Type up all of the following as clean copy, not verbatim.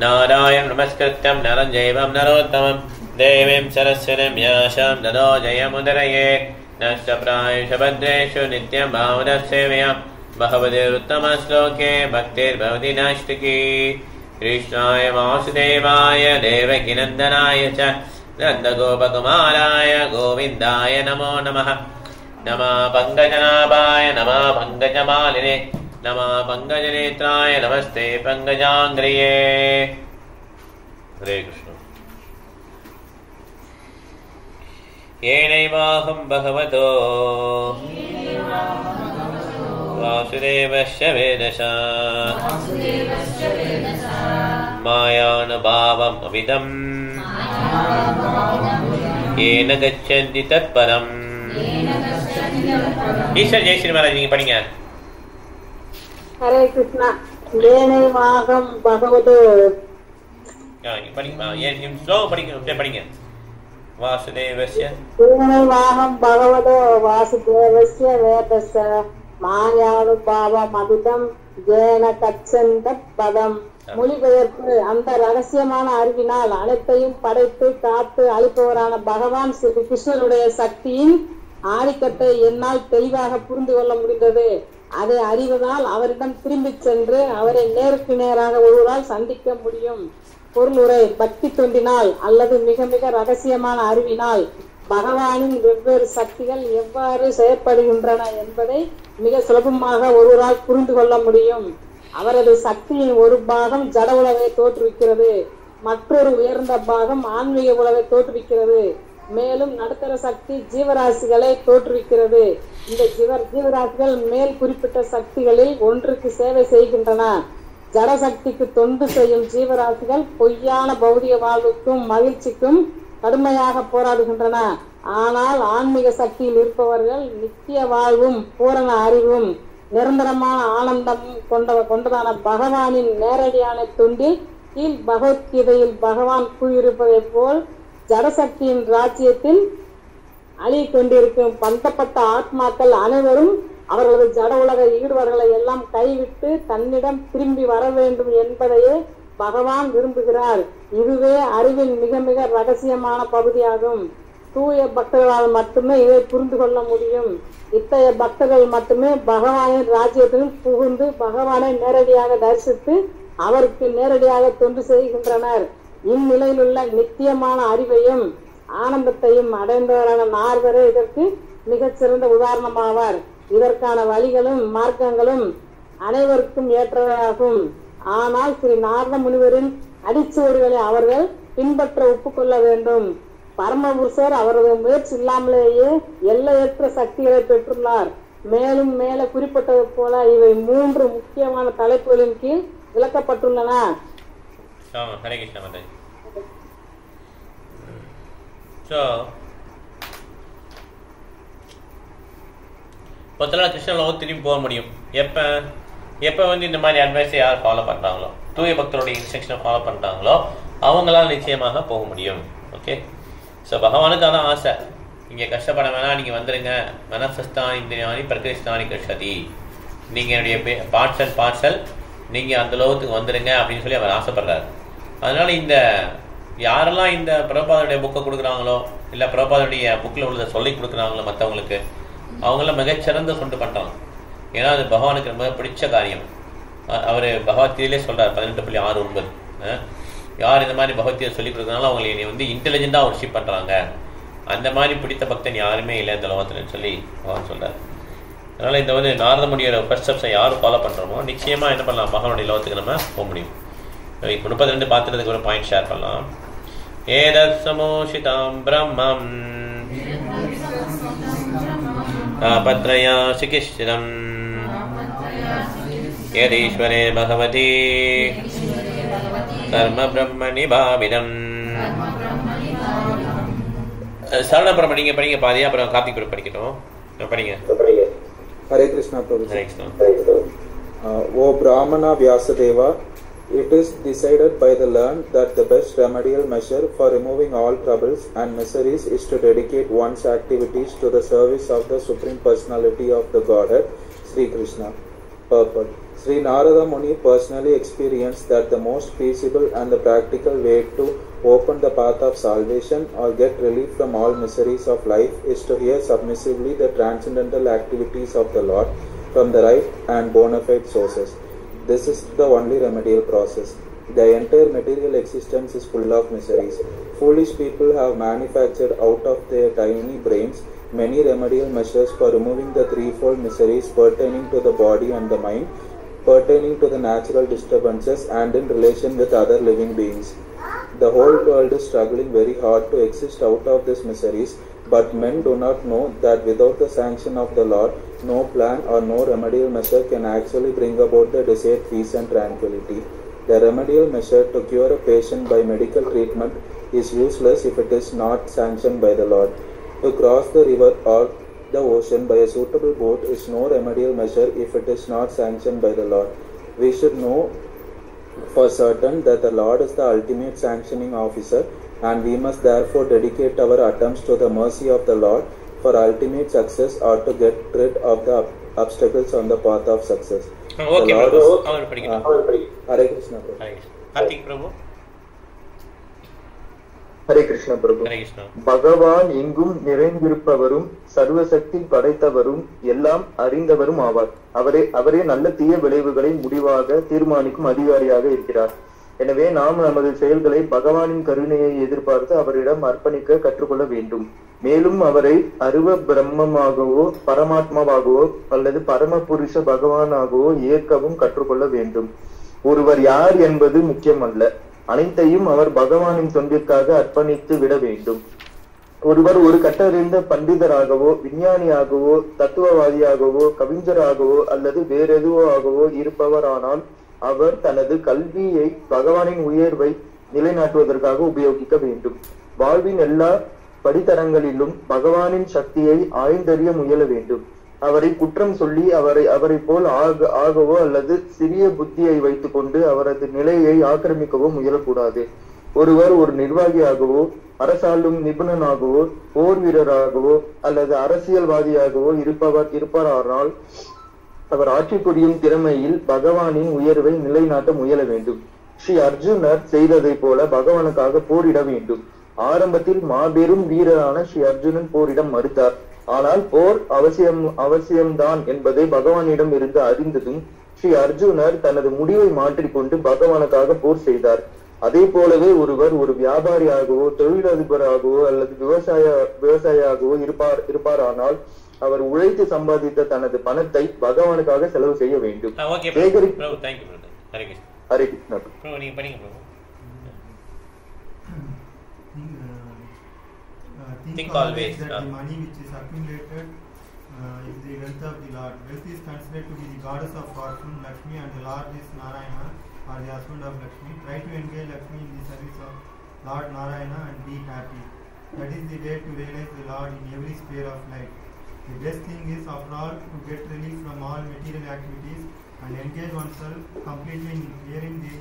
नारायणं नमस्कृत्यं नरं चैव नरोत्तमं देवीं सरस्वतीं व्यासं ततो जयमुदरये नष्टप्रायेषु भद्रेषु नित्यं भावनसेवया भगवतीरुत्तमश्लोके भक्तिर्भवति नैष्टिकी कृष्णाय वासुदेवाय देवकीनन्दनाय च नन्दगोपकुमाराय गोविन्दाय नमो नमः नमः पङ्कजनाभाय नमः पङ्कजमालिने नमः पङ्कजनेत्राय नमस्ते पङ्कजाङ्घ्रिये। हरे कृष्ण। येनैवाहं भगवतो वासुदेवस्य वेदसा मायानुभावम् अविदम् येन गच्छन्ति तत्परम्। ईश्वर जय श्री महाराज நீங்க படிங்க. हरे कृष्णा। येनैवाहं भगवतो படிங்க. ஏன் ஸ்லோகம் படிங்க படிங்க. वासुदेवस्य येनैवाहं भगवतो वासुदेवस्य वेदस्य மாயானுபாவமதிதம் ஏன கச்சந்தத் பதம். மொழிபெயர்ப்பு: அந்த ரகசியமான அறிவினால் அனைத்தையும் படைத்து காத்து அளிப்பவரான பகவான் ஸ்ரீ கிருஷ்ணனுடைய சக்தியின் ஆதிக்கத்தை என்னால் தெளிவாக புரிந்து கொள்ள முடிந்தது. அதை அறிவதால் அவரிடம் திரும்பி சென்று அவரை நேருக்கு நேராக ஒருவரால் சந்திக்க முடியும். பொருளுரை: பக்தி தொண்டினால் அல்லது மிக மிக ரகசியமான அறிவினால் பகவானின் வெவ்வேறு சக்திகள் எவ்வாறு செயற்படுகின்றன என்பதை மிக சுலபமாக ஒருவரால் புரிந்து கொள்ள முடியும். அவரது சக்தியின் ஒரு பாகம் ஜட உலகை தோற்றுவிக்கிறது, மற்றொரு உயர்ந்த பாகம் ஆன்மீக உலகை தோற்றுவிக்கிறது, மேலும் நடுத்தர சக்தி ஜீவராசிகளை தோற்றுவிக்கிறது. இந்த ஜீவராசிகள் மேல் குறிப்பிட்ட சக்திகளில் ஒன்றுக்கு சேவை செய்கின்றன. ஜட சக்திக்கு தொண்டு செய்யும் ஜீவராசிகள் பொய்யான பௌதிக வாழ்வுக்கும் மகிழ்ச்சிக்கும் கடுமையாக போராடுகின்றன. ஆனால் ஆன்மீக சக்தியில் இருப்பவர்கள் நித்திய வாழ்வும் பூரண அறிவும் நிரந்தரமான ஆனந்தமும் கொண்டதான பகவானின் நேரடியான தொண்டில் கீழ் பகவத்கீதையில் பகவான் கூறியிருப்பதை போல் ஜடசக்தியின் ராஜ்யத்தில் அழி கொண்டிருக்கும் பந்தப்பட்ட ஆத்மாக்கள் அனைவரும் அவர்களது ஜட உலக ஈடுபாடுகளை எல்லாம் கைவிட்டு தன்னிடம் திரும்பி வர வேண்டும் என்பதையே பகவான் விரும்புகிறார். இதுவே அறிவின் மிக மிக ரகசியமான பகுதியாகும். தூய பக்தர்களால் மட்டுமே இதை புரிந்து கொள்ள முடியும். இத்தகைய பக்தர்கள் மட்டுமே பகவானின் ராஜ்யத்தில் புகுந்து பகவானை நேரடியாக தரிசித்து அவருக்கு நேரடியாக தொண்டு செய்கின்றனர். இந்நிலையில் உள்ள நித்தியமான அறிவையும் ஆனந்தத்தையும் அடைந்தவரான நாரதரே இதற்கு மிகச்சிறந்த உதாரணமாவார். இதற்கான வழிகளும் மார்க்கங்களும் அனைவருக்கும் ஏற்றவையாகும். ஆனால் ஸ்ரீ நாரத முனிவரின் அடிச்சுவடுகளை அவர்கள் பின்பற்ற ஒப்புக்கொள்ள வேண்டும். பரமபுருஷர் அவரது முயற்சி இல்லாமலேயே எல்லையற்ற சக்திகளை பெற்றுள்ளார். மேலும் மேலே குறிப்பிட்டது போல இவை 3 முக்கியமான தலைப்புகளின் கீழ் விளக்கப்பட்டுள்ளன. ஹரே கிருஷ்ண மாதாஜி. பொத்தலா கிருஷ்ண லோகம் திரும்பி போக முடியும் எப்போ இந்த மாதிரி அட்வைஸை யார் ஃபாலோ பண்ணுறாங்களோ, தூய பக்தருடைய இன்ஸ்ட்ரக்ஷனை ஃபாலோ பண்ணுறாங்களோ அவங்களால் நிச்சயமாக போக முடியும். ஓகே. ஸோ பகவானுக்கு அதான் ஆசை, நீங்கள் கஷ்டப்பட வேணாம், நீங்கள் வந்துடுங்க. மனசஸ்தானி இந்திரியாணி பிரகிருஷ்டானி கிருஷ்ணதி, நீங்கள் என்னுடைய பார்ட்ஸல் நீங்கள் அந்த லோகத்துக்கு வந்துடுங்க அப்படின்னு சொல்லி அவர் ஆசைப்படுறாரு. அதனால் இந்த யாரெல்லாம் இந்த பிரபாதனுடைய புக்கை கொடுக்குறாங்களோ இல்லை பிரபாதனுடைய புக்கில் உள்ளதை சொல்லி கொடுக்குறாங்களோ மற்றவங்களுக்கு, அவங்களாம் மிகச்சிறந்த சொண்டு பண்ணுறாங்க. ஏன்னா அது பகவானுக்கு ரொம்ப பிடிச்ச காரியம். அவர் பகவத்கீதையிலே சொல்கிறார் 18.69, யார் இந்த மாதிரி பகவத்கீதை சொல்லிக் கொடுக்குறாங்களோ அவங்களை என்னை இன்டெலிஜென்ட்டாக வர்ஷிப் பண்ணுறாங்க, அந்த மாதிரி பிடித்த பக்தன் யாருமே இல்லை இந்த லோகத்துலன்னு சொல்லி பகவான் சொல்கிறார். அதனால் இந்த நாரத முனியோட ஃபர்ஸ்ட் ஸ்டெப்ஸை யாரும் ஃபாலோ பண்ணுறோமோ நிச்சயமாக என்ன பண்ணலாம், பகவானுடைய லோகத்துக்கு நம்ம போக முடியும். இப்போ 32 பார்த்துறதுக்கு ஒரு பாயிண்ட் ஷேர் பண்ணலாம். ஏதத் சமோஷிதாம் பிரம்மம் தாபத்ரயா சிகிஷ்சிதம் யதீஸ்வரே பகவதி கர்ம பிரம்மணி பாவிதம். சரண பிரம்ம நீங்க படிங்க பாதியா, அப்புறம் கார்த்திக் படிக்கட்டும். படிங்க. ஹரே கிருஷ்ணா பிரபு. Hare Krishna. O Brahmana Vyasadeva, it is decided by the learned that the best remedial measure for removing all troubles and miseries is to dedicate one's activities to the service of the Supreme Personality of the Godhead, Sri Krishna. Purport. Sri Narada Muni personally experienced that the most feasible and the practical way to open the path of salvation or get relief from all miseries of life is to hear submissively the transcendental activities of the Lord from the right and bona fide sources. This is the only remedial process. The entire material existence is full of miseries. Foolish people have manufactured out of their tiny brains many remedial measures for removing the threefold miseries pertaining to the body and the mind, pertaining to the natural disturbances and in relation with other living beings. The whole world is struggling very hard to exist out of these miseries, but men do not know that without the sanction of the Lord, no plan or no remedial measure can actually bring about the desired peace and tranquility. The remedial measure to cure a patient by medical treatment is useless if it is not sanctioned by the Lord. To cross the river or the ocean by a suitable boat is no remedial measure if it is not sanctioned by the Lord. We should know for certain that the Lord is the ultimate sanctioning officer, and we must therefore dedicate our attempts to the mercy of the Lord for ultimate success or to get rid of the obstacles on the path of success. Okay, Hare Krishna Prabhu. Karthik Prabhu. Hare Krishna பிரபு. பகவான் எங்கும் நிறைந்திருப்பவரும் சர்வசக்தி படைத்தவரும் எல்லாம் அறிந்தவரும் ஆவார். அவரே நல்ல தீய விளைவுகளை முடிவாக தீர்மானிக்கும் அதிகாரியாக இருக்கிறார். எனவே நாம் நமது செயல்களை பகவானின் கருணையை எதிர்பார்த்து அவரிடம் அர்ப்பணிக்க கற்றுக்கொள்ள வேண்டும். மேலும் அவரை அருவ பிரம்மமாகவோ பரமாத்மாவாகவோ அல்லது பரமபுருஷ பகவானாகவோ ஏற்கவும் கற்றுக்கொள்ள வேண்டும். ஒருவர் யார் என்பது முக்கியமல்ல, அனைத்தையும் அவர் பகவானின் தொண்டிற்காக அர்ப்பணித்து விட வேண்டும். ஒருவர் ஒரு கற்றறிந்த பண்டிதராகவோ விஞ்ஞானியாகவோ தத்துவவாதியாகவோ கவிஞராகவோ அல்லது வேறெதுவோ ஆகவோ இருப்பவரானால் அவர் தனது கல்வியை பகவானின் உயர்வை நிலைநாட்டுவதற்காக உபயோகிக்க வேண்டும். வாழ்வின் எல்லா படித்தரங்களிலும் பகவானின் சக்தியை ஆய்ந்தறிய முயல வேண்டும். அவரை குற்றம் சொல்லி அவரை போல் ஆகவோ அல்லது சிறிய புத்தியை வைத்துக் கொண்டு அவரது நிலையை ஆக்கிரமிக்கவோ முயலக்கூடாது. ஒருவர் ஒரு நிர்வாகியாகவோ அரசாளும் நிபுணனாகவோ போர் வீரராகவோ அல்லது அரசியல்வாதியாகவோ இருப்பாரானால் அவர் ஆட்சி புரியும் திறமையில் பகவானின் உயர்வை நிலைநாட்ட முயல வேண்டும். ஸ்ரீ அர்ஜுனர் செய்ததை போல பகவானுக்காக போரிட வேண்டும். ஆரம்பத்தில் மாபெரும் வீரரான ஸ்ரீ அர்ஜுனன் போரிட மறுத்தார். ஆனால் போர் அவசியம்தான் என்பதை பகவானிடம் இருந்து அறிந்ததும் ஸ்ரீ அர்ஜுனர் தனது முடிவை மாற்றிக்கொண்டு பகவானுக்காக போர் செய்தார். அதே போலவே ஒருவர் ஒரு வியாபாரியாகவோ தொழிலதிபராகவோ அல்லது விவசாயியாகவோ இருப்பாரானால் அவர் உழைத்து சம்பாதித்த தனது பணத்தை பகவானுக்காக செலவு செய்ய வேண்டும். Hare Krishna. Think always that the money which is accumulated is the wealth of the Lord. Wealth is considered to be the goddess of fortune, Lakshmi, and the Lord is Narayana, or the husband of Lakshmi. Try to engage Lakshmi in the service of Lord Narayana and be happy. That is the way to realize the Lord in every sphere of life. The best thing is, after all, to get relief from all material activities and engage oneself completely in clearing the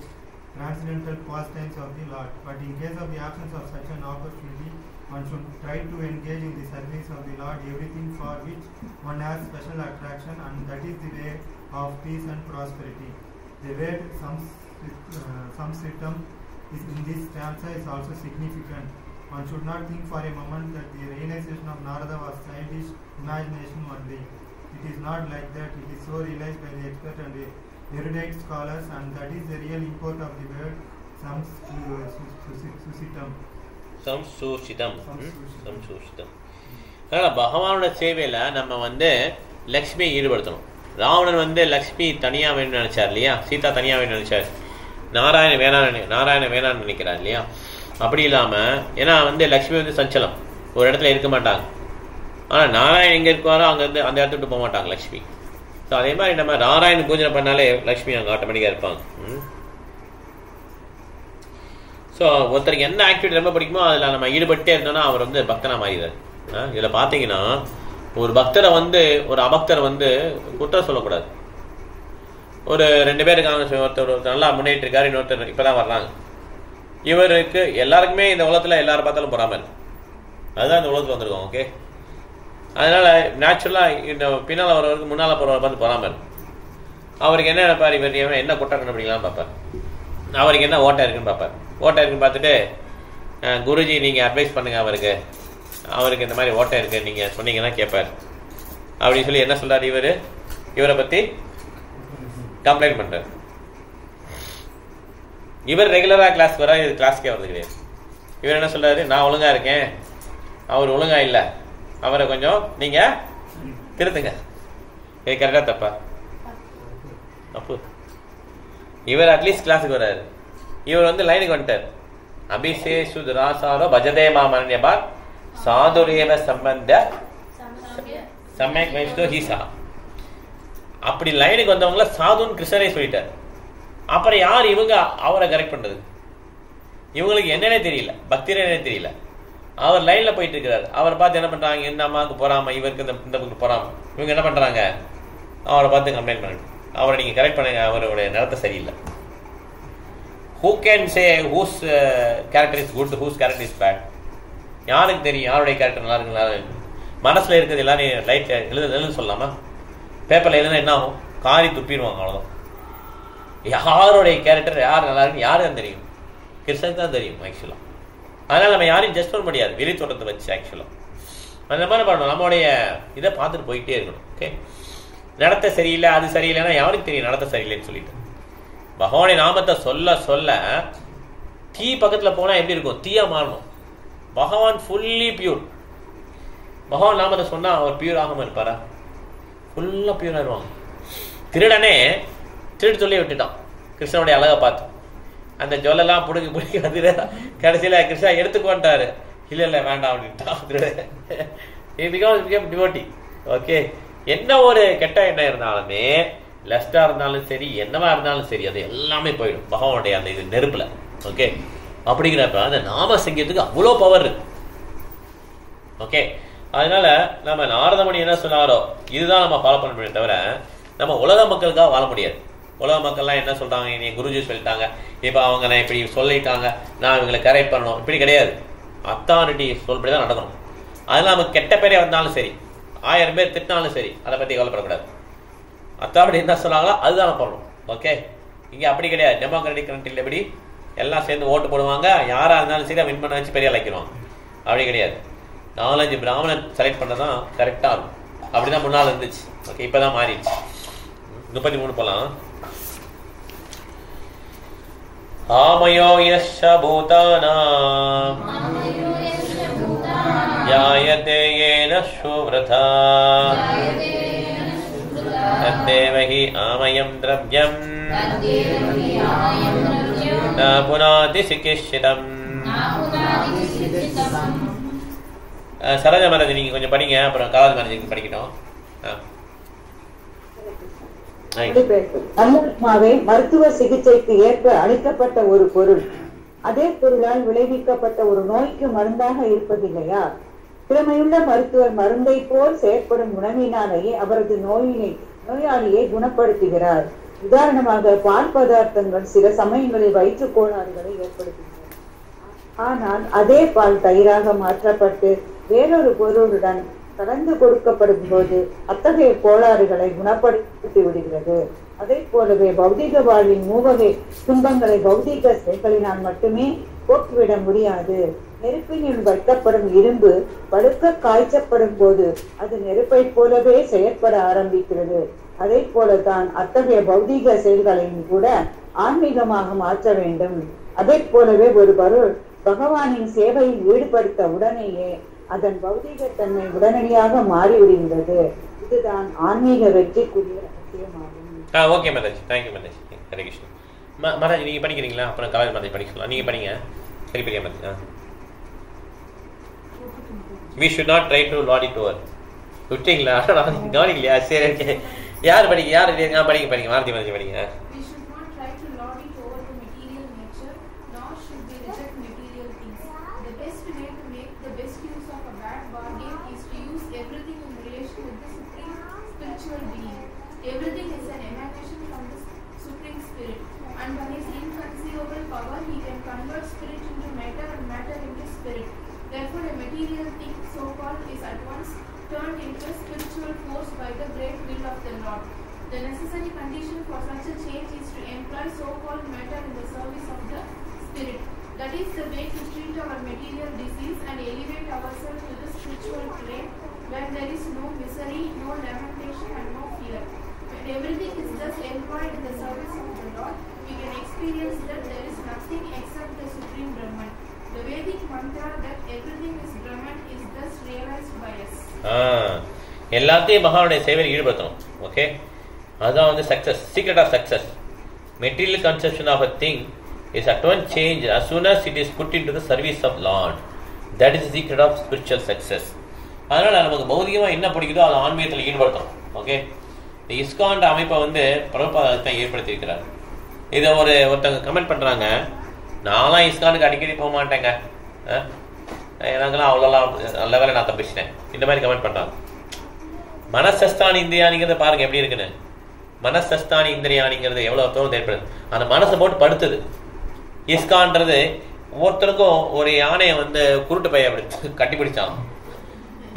transcendental pastimes of the Lord. But in case of the absence of such an opportunity, one should try to engage in the service of the Lord, everything for which one has special attraction, and that is the way of peace and prosperity. The word samsritam is in this stanza is also significant. One should not think for a moment that the realization of Narada was childish imagination only. It is not like that. It is so realized by the expert and the erudite scholars, and that is the real import of the word samsusitam. சம்சூஷிதம். அதனால் பகவானோட சேவையில் நம்ம லக்ஷ்மியை ஈடுபடுத்தணும். ராவணன் லக்ஷ்மி தனியாக வேணும்னு நினைச்சார் இல்லையா, சீதா தனியாக வேணும்னு நினைச்சார், நாராயண வேணான்னு நினைக்கிறார் இல்லையா. அப்படி இல்லாமல் ஏன்னா லக்ஷ்மி சஞ்சலம், ஒரு இடத்துல இருக்க மாட்டாங்க. ஆனால் நாராயணன் எங்கே இருக்குவாரோ அங்கேருந்து அந்த இடத்த விட்டு போக மாட்டாங்க லக்ஷ்மி. ஸோ அதே மாதிரி நம்ம நாராயணன் பூஜனை பண்ணாலே லக்ஷ்மி அங்கே ஆட்டோமேட்டிக்காக இருப்பாங்க. ஸோ ஒருத்தருக்கு என்ன ஆக்டிவிட்டி ரொம்ப பிடிக்குமோ அதில் நம்ம ஈடுபட்டே இருந்தோம்னா அவர் பக்தனாக மாறிடுறாரு. இதில் பார்த்தீங்கன்னா ஒரு பக்தரை ஒரு அபக்தரை குற்றம் சொல்லக்கூடாது. ஒரு 2 பேர் இருக்காங்க, ஒருத்தர் நல்லா முன்னேற்றி இருக்காரு, இன்னொருத்தர் இப்போ தான் வர்றாங்க. இவருக்கு எல்லாருக்குமே இந்த உலகத்தில் எல்லாரும் பார்த்தாலும் பொறாமல், அதுதான் இந்த உலகத்தில் வந்திருக்கோம். ஓகே, அதனால நேச்சுரலாக இந்த பின்னால் வரவருக்கு முன்னால் போகிறவரை பார்த்து பொறாமல். அவருக்கு என்ன நினைப்பார், இவர் என்ன குற்றம் கண்டுபிடிக்கலாம் பார்ப்பார். அவருக்கு என்ன ஓட்டை இருக்குன்னு பார்ப்பார். ஓட்டை இருக்குன்னு பார்த்துட்டு குருஜி நீங்கள் அட்வைஸ் பண்ணுங்க அவருக்கு இந்த மாதிரி ஓட்டை இருக்கு நீங்கள் சொன்னீங்கன்னா கேட்பார் அப்படின்னு சொல்லி என்ன சொல்றாரு, இவரை பற்றி கம்ப்ளைண்ட் பண்ணுறார். இவர் ரெகுலராக கிளாஸ் வர, இது கிளாஸ்க்கே வரது கிடையாது. இவர் என்ன சொல்றாரு, நான் ஒழுங்கா இருக்கேன், அவர் ஒழுங்கா இல்லை, அவரை கொஞ்சம் நீங்க திருத்துங்க. இது கரெக்டா தப்பா? தப்பு. இவர் அட்லீஸ்ட் கிளாஸுக்கு வர்றாரு. இவர் லைனுக்கு வந்துட்டார். அபிஷேஷு ராசாரோ பஜதே மாமன்யபாத் சாதுரேவ சம்பந்த சமயக் வைஷ்ணோ ஹீசா. அப்படி லைனுக்கு வந்தவங்கள சாதுன்னு கிருஷ்ணரே சொல்லிட்டார். அப்புறம் யார் இவங்க அவரை கரெக்ட் பண்றது? இவங்களுக்கு என்னன்னே தெரியல, பக்திரே தெரியல. அவர் லைன்ல போயிட்டு இருக்கிறார். அவரை பார்த்து என்ன பண்றாங்க, இந்த அம்மாவுக்கு போறாம, இவருக்கு இந்த போறாம, இவங்க என்ன பண்றாங்க, அவரை பார்த்து கம்ப்ளைண்ட் பண்ணிட்டு அவரை நீங்க கரெக்ட் பண்ணுங்க, அவருடைய நடத்தை சரியில்லை. Who can say whose character is good, whose character is bad? யாருக்கு தெரியும் யாருடைய கேரக்டர் நல்லா இருக்கு? மனசுல இருக்கிறது எல்லாரும் லைட் எழுத சொல்லலாமா? பேப்பர்ல எழுதுனா என்ன ஆகும்? காரி துப்பிடுவாங்க, அவ்வளவுதான். யாருடைய கேரக்டர் யார் நல்லா இருக்குன்னு யாருக்கும் தெரியும்? கிருஷ்ணனுக்கு தான் தெரியும் ஆக்சுவலா. அதனால நம்ம யாரையும் ஜஸ்ட் பண்ண முடியாது வெளி தோட்டத்தை வச்சு. ஆக்சுவலா அந்த மாதிரி பண்ணணும், நம்மளுடைய இதை பார்த்துட்டு போயிட்டே இருக்கணும். ஓகே, நடத்த சரியில்லை, அது சரியில்லைன்னா யாருக்கு தெரியும் நடத்த சரியில்லைன்னு சொல்லிட்டு. பகவானுடைய நாமத்தை சொல்ல சொல்ல தீ பக்கத்துல போனா எப்படி இருக்கும்? தீயா மாறணும். பகவான் ஃபுல்லி பியூர். பகவான் நாமத்தை சொன்னா அவர் பியூர் ஆகாம இருப்பாரா? ஃபுல்லா பியூர் ஆயிடுவாங்க. திருடனே திருடு சொல்லி விட்டுட்டான் கிருஷ்ணனுடைய அழகை பார்த்து. அந்த ஜொல்லெல்லாம் புடுங்கி வந்து கடைசியில கிருஷ்ணா எடுத்துக்கொண்டாரு. இல்ல வேண்டாம் அப்படின்ட்டான். ஓகே, என்ன ஒரு கெட்ட எண்ணம் இருந்தாலுமே, லஸ்டா இருந்தாலும் சரி, என்னவா இருந்தாலும் சரி, அது எல்லாமே போயிடும் பகவானுடைய அந்த இது நெருப்புல. ஓகே, அப்படிங்கிறப்ப அந்த நாம சங்கீதத்துக்கு அவ்வளோ பவர் இருக்கு. ஓகே, அதனால நம்ம நாரதமணி என்ன சொன்னாரோ இதுதான் நம்ம ஃபாலோ பண்ண முடியும். தவிர நம்ம உலக மக்களுக்காக வாழ முடியாது. உலக மக்கள்லாம் என்ன சொல்றாங்க, நீ குருஜி சொல்லிட்டாங்க, இப்ப அவங்க நான் இப்படி சொல்லிட்டாங்க, நான் இவங்களை கரெக்ட் பண்ணணும், இப்படி கிடையாது. அத்தாரிட்டி சொல்படிதான் நடக்கணும். அதனால நமக்கு கெட்ட பேரே வந்தாலும் சரி, 1000 பேர் திட்டினாலும் சரி, அதை பத்தி கவலைப்படக்கூடாது. அத்தாரிட்டி என்ன சொன்னாங்களோ அதுதான் பண்ணணும். ஓகே, இங்க அப்படி கிடையாது. டெமோக்ராட்டிக் கண்ட்ரியில் எப்படி எல்லாம் சேர்ந்து ஓட்டு போடுவாங்க, யாரா இருந்தாலும் சரி வின் பண்ண வச்சு பெரிய ஆக்கிடுவாங்க. அப்படி கிடையாது. 4-5 பிராமணன் செலக்ட் பண்ணதான் கரெக்டா இருக்கும். அப்படிதான் முன்னால் இருந்துச்சு. ஓகே, இப்பதான் மாறிடுச்சு. 33 போலாம். ஆமயோ யஸ்ஸ பூதானாம் யாயதே யேன சுவ்ரதா தத்தேவஹி ஆமயம் திரவ்யம் ந புனாதி சிகிஷ்சிதம். சரோஜா மாதாஜி நீங்க கொஞ்சம் படிங்க, அப்புறம் காலாஜி மாதாஜி படிக்கட்டும். அம்மாவே மருத்துவ சிகிச்சைக்கு ஏற்ப அளிக்கப்பட்ட ஒரு பொருள் அதே பொருளால் விளைவிக்கப்பட்ட ஒரு நோய்க்கு மருந்தாக இருப்பதில்லையா? திறமையுள்ள மருத்துவர் மருந்தை போல் செயற்படும் உணவினாலேயே அவரது நோயாளியை குணப்படுத்துகிறார். உதாரணமாக பால் பதார்த்தங்கள் சில சமயங்களில் வயிற்று கோளாறுகளை ஏற்படுத்துகின்றன. ஆனால் அதே பால் தயிராக மாற்றப்பட்டு வேறொரு பொருளுடன் கலந்து கொடுக்கப்படும் போது அத்தகைய கோளாறுகளை குணப்படுத்தி விடுகிறது. அதே போலவே பௌதிக வாழ்வின் மூவகை துன்பங்களை பௌதிக செயல்களினால் மட்டுமே போக்கிவிட முடியாது. நெருப்பினுள் வைக்கப்படும் இரும்பு பழுக்க காய்ச்சப்படும் போது அது நெருப்பை போலவே செயற்பட ஆரம்பிக்கிறது. அதே போலதான் அத்தகைய பௌதிக செயல்களையும் கூட ஆன்மீகமாக மாற்ற வேண்டும். அதே போலவே ஒரு பொருள் பகவானின் சேவையில் ஈடுபடுத்த உடனேயே அதன் பௌதிகத்தன்மை உடனடியாக மாறிவிடுகிறது. இதுதான் ஆன்மீக வெற்றிக்குரிய ரகசியமாகும். Okay mataji, thank you mataji. ஹரே கிருஷ்ணா. மாதாஜி நீங்க படிக்கிறீங்களா? அப்புறம் காலேஜ் மாதாஜி படிக்கலாம். நீங்க படிங்க. சரி பெரிய Mataji. We should not try to lord it over. விட்டீங்களா? கவனிக்கலையா? சரி ஓகே. யார் படிங்க? யார் படிங்க மாருதி மாதாஜி படிங்க. Everything is an emanation from the Supreme Spirit, and by His inconceivable power, He can convert spirit into matter and matter into spirit. Therefore, a material thing, so-called, is at once turned into a spiritual force by the great will of the Lord. The necessary condition for such a change is to employ so-called matter in the service of the spirit. That is the way to treat our material disease and elevate ourselves to the spiritual plane where there is no misery, no lamentation and no fear. When everything is thus employed in the service of the Lord, we can experience that there is nothing except the Supreme Brahman. The Vedic mantra that everything is Brahman is thus realized by us. எல்லாத்தையும் மகானுடைய சேவையில் ஈடுபடுத்தணும். Okay, அதுதான் வந்து success, secret of success. Material conception of a thing is at once changed as soon as it is put into the service of Lord. That is the secret of spiritual success. அதனால நமக்கு பௌதிகமா என்ன பிடிக்குதோ அதை ஆன்மீகத்தில் ஈடுபடுத்தணும். Okay, இந்த ISKCON அமைப்பை வந்து பிரபுபாதத்தை ஏற்படுத்தி இருக்கிறார். இதை ஒருத்தவங்க கமெண்ட் பண்றாங்க, நான்லாம் இஸ்கானுக்கு அடிக்கடி போக மாட்டேங்க, எனக்குலாம் அவ்வளோலாம் நல்ல வேலை நான் தப்பிச்சிட்டேன், இந்த மாதிரி கமெண்ட் பண்றாங்க. மனசஸ்தானி இந்திரியானிங்கிறத பாருங்க எப்படி இருக்குன்னு. மனசஸ்தானி இந்திரியானிங்கிறது எவ்வளவு தோணும் ஏற்படுது, அந்த மனசை போட்டு படுத்துது. இஸ்கான்றது ஒவ்வொருத்தருக்கும் ஒரு யானையை வந்து குருட்டு பைய அப்படி கட்டி பிடிச்சான்.